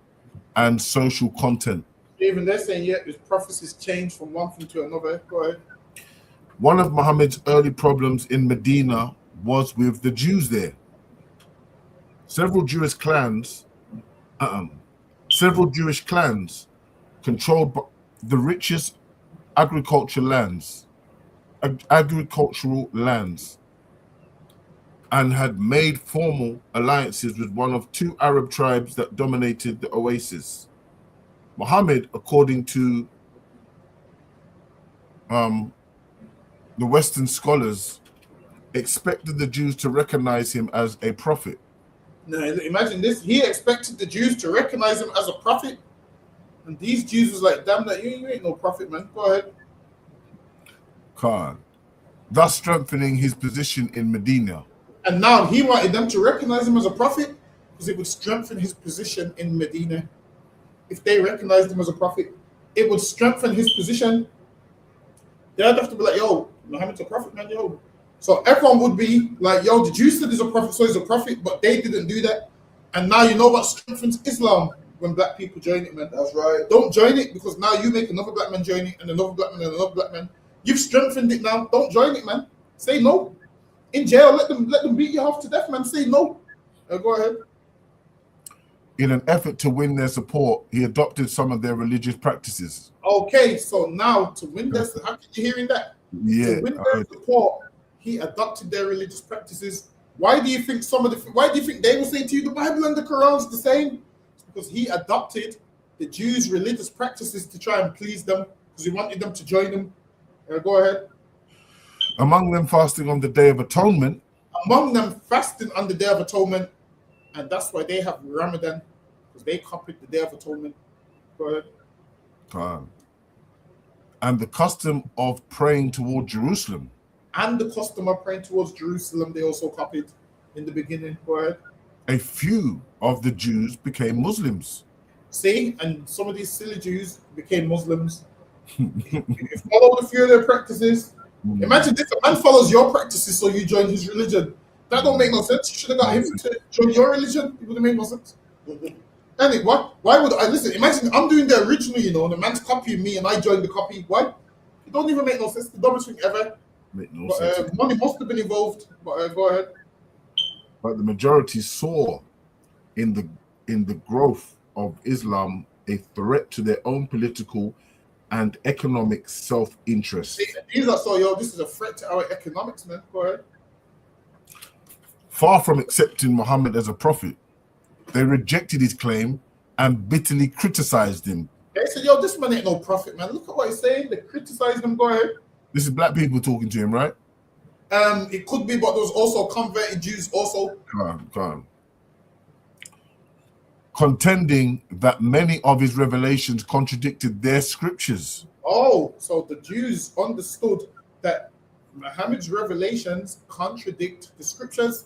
and social content. Even they're saying, yeah, his prophecies changed from one thing to another. Go ahead. One of Muhammad's early problems in Medina was with the Jews there. Several Jewish clans controlled the richest agricultural lands, and had made formal alliances with one of 2 Arab tribes that dominated the oasis. Muhammad, according to the Western scholars, expected the Jews to recognize him as a prophet. No, imagine this. He expected the Jews to recognize him as a prophet. And these Jews was like, damn that, you ain't no prophet, man. Go ahead. Khan, thus strengthening his position in Medina. And now he wanted them to recognize him as a prophet because it would strengthen his position in Medina. If they recognized him as a prophet, it would strengthen his position. They'd have to be like, yo, Muhammad's a prophet, man, yo. So everyone would be like, yo, the Jews said he's a prophet, so he's a prophet, but they didn't do that. And now you know what strengthens Islam when black people join it, man. That's right. Don't join it because now you make another black man join it and another black man and another black man. You've strengthened it now. Don't join it, man. Say no. In jail, let them beat you half to death, man. Say no. Go ahead. In an effort to win their support, he adopted some of their religious practices. Okay, so now to win their, how can you hearing that? Yeah, To win their support, he adopted their religious practices. Why do you think they will say to you the Bible and the Quran is the same? It's because he adopted the Jews' religious practices to try and please them because he wanted them to join him. Go ahead. Among them fasting on the Day of Atonement. Among them fasting on the Day of Atonement, and that's why they have Ramadan, because they copied the Day of Atonement. Go ahead. and the custom of praying toward Jerusalem. And the custom of praying towards Jerusalem, they also copied in the beginning. Go ahead. A few of the Jews became Muslims. See, and some of these silly Jews became Muslims. You follow a few of their practices. Imagine if a man follows your practices, so you join his religion. That don't make no sense. You should have got him to join your religion. It would have made no sense. Anyway, why would I listen? Imagine I'm doing the original, you know, and the man's copying me, and I join the copy. Why? It don't even make no sense. The dumbest thing ever. Make no sense. Money must have been involved. But go ahead. But the majority saw in the growth of Islam a threat to their own political and economic self-interest. These are so, yo, this is a threat to our economics, man. Go ahead. Far from accepting Muhammad as a prophet, they rejected his claim and bitterly criticized him. They said, yo, this man ain't no prophet, man. Look at what he's saying. They criticized him. Go ahead. This is black people talking to him, right? It could be, but there was also converted Jews also. Come on. Contending that many of his revelations contradicted their scriptures. Oh, so the Jews understood that Muhammad's revelations contradict the scriptures.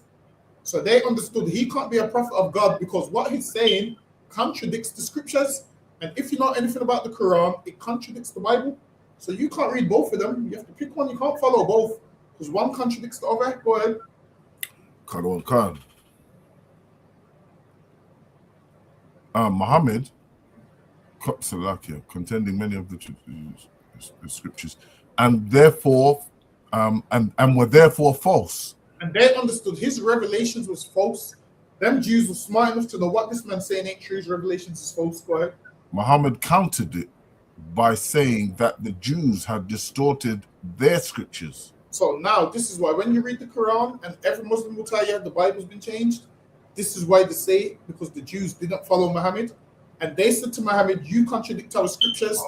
So they understood he can't be a prophet of God because what he's saying contradicts the scriptures. And if you know anything about the Quran, it contradicts the Bible. So you can't read both of them. You have to pick one. You can't follow both because one contradicts the other. Go ahead. Khan. Muhammad, contending many of the scriptures, and therefore, and were therefore false. And they understood his revelations was false. Them Jews were smart enough to know what this man's saying ain't true. His revelations is false. Go ahead. Muhammad countered it by saying that the Jews had distorted their scriptures. So now this is why when you read the Quran and every Muslim will tell you the Bible's been changed, this is why they say it, because the Jews didn't follow Muhammad. And they said to Muhammad, you contradict our scriptures.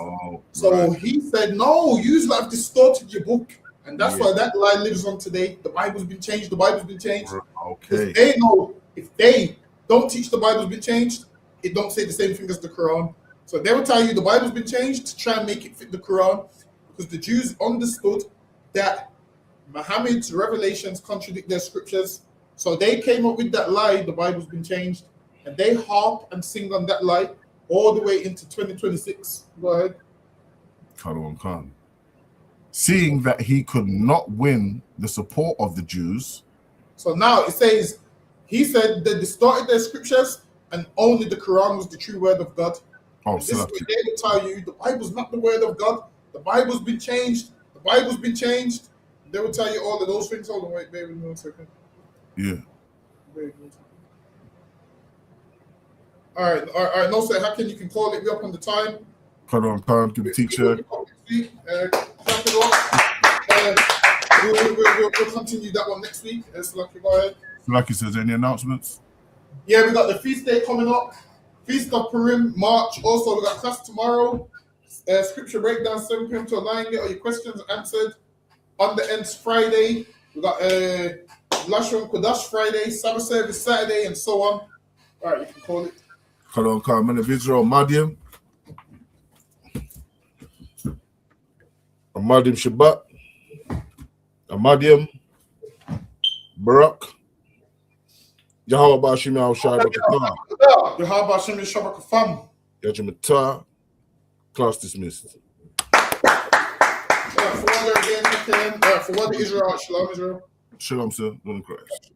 So he said, no, you have distorted your book. And that's why that lie lives on today. The Bible's been changed. The Bible's been changed. Okay. They know if they don't teach the Bible's been changed, it don't say the same thing as the Quran. So they will tell you the Bible's been changed to try and make it fit the Quran, because the Jews understood that Muhammad's revelations contradict their scriptures. So they came up with that lie, the Bible's been changed, and they harp and sing on that lie all the way into 2026. Go ahead. Khan. Seeing that he could not win the support of the Jews. So now it says, he said they distorted their scriptures and only the Quran was the true word of God. This is what they will tell you, the Bible's not the word of God. The Bible's been changed. The Bible's been changed. They will tell you all of those things. Hold on, wait, baby, 1 second. Yeah. All right. No, sir. How can you can call it? We up on the time. Khan, give the teacher. We'll continue that one next week. Lucky, go ahead. Lucky says, any announcements? Yeah, we got the feast day coming up. Feast of Purim, March. Also, we got class tomorrow. Scripture breakdown, 7 p.m. to 9. Get all your questions answered. On the ends Friday. We got Lashon Kodash Friday, Sabbath service Saturday, and so on. All right, you can call it. Khan, man of Israel, Madiam Shabbat, Madiam, Barak, Yahweh Bashim Al Shai Bakatah, Yahweh Bashim Shabbat Kafam, Yajimatah, class dismissed. For what Israel, Shalom Israel. Shalom, sir. Lord in Christ.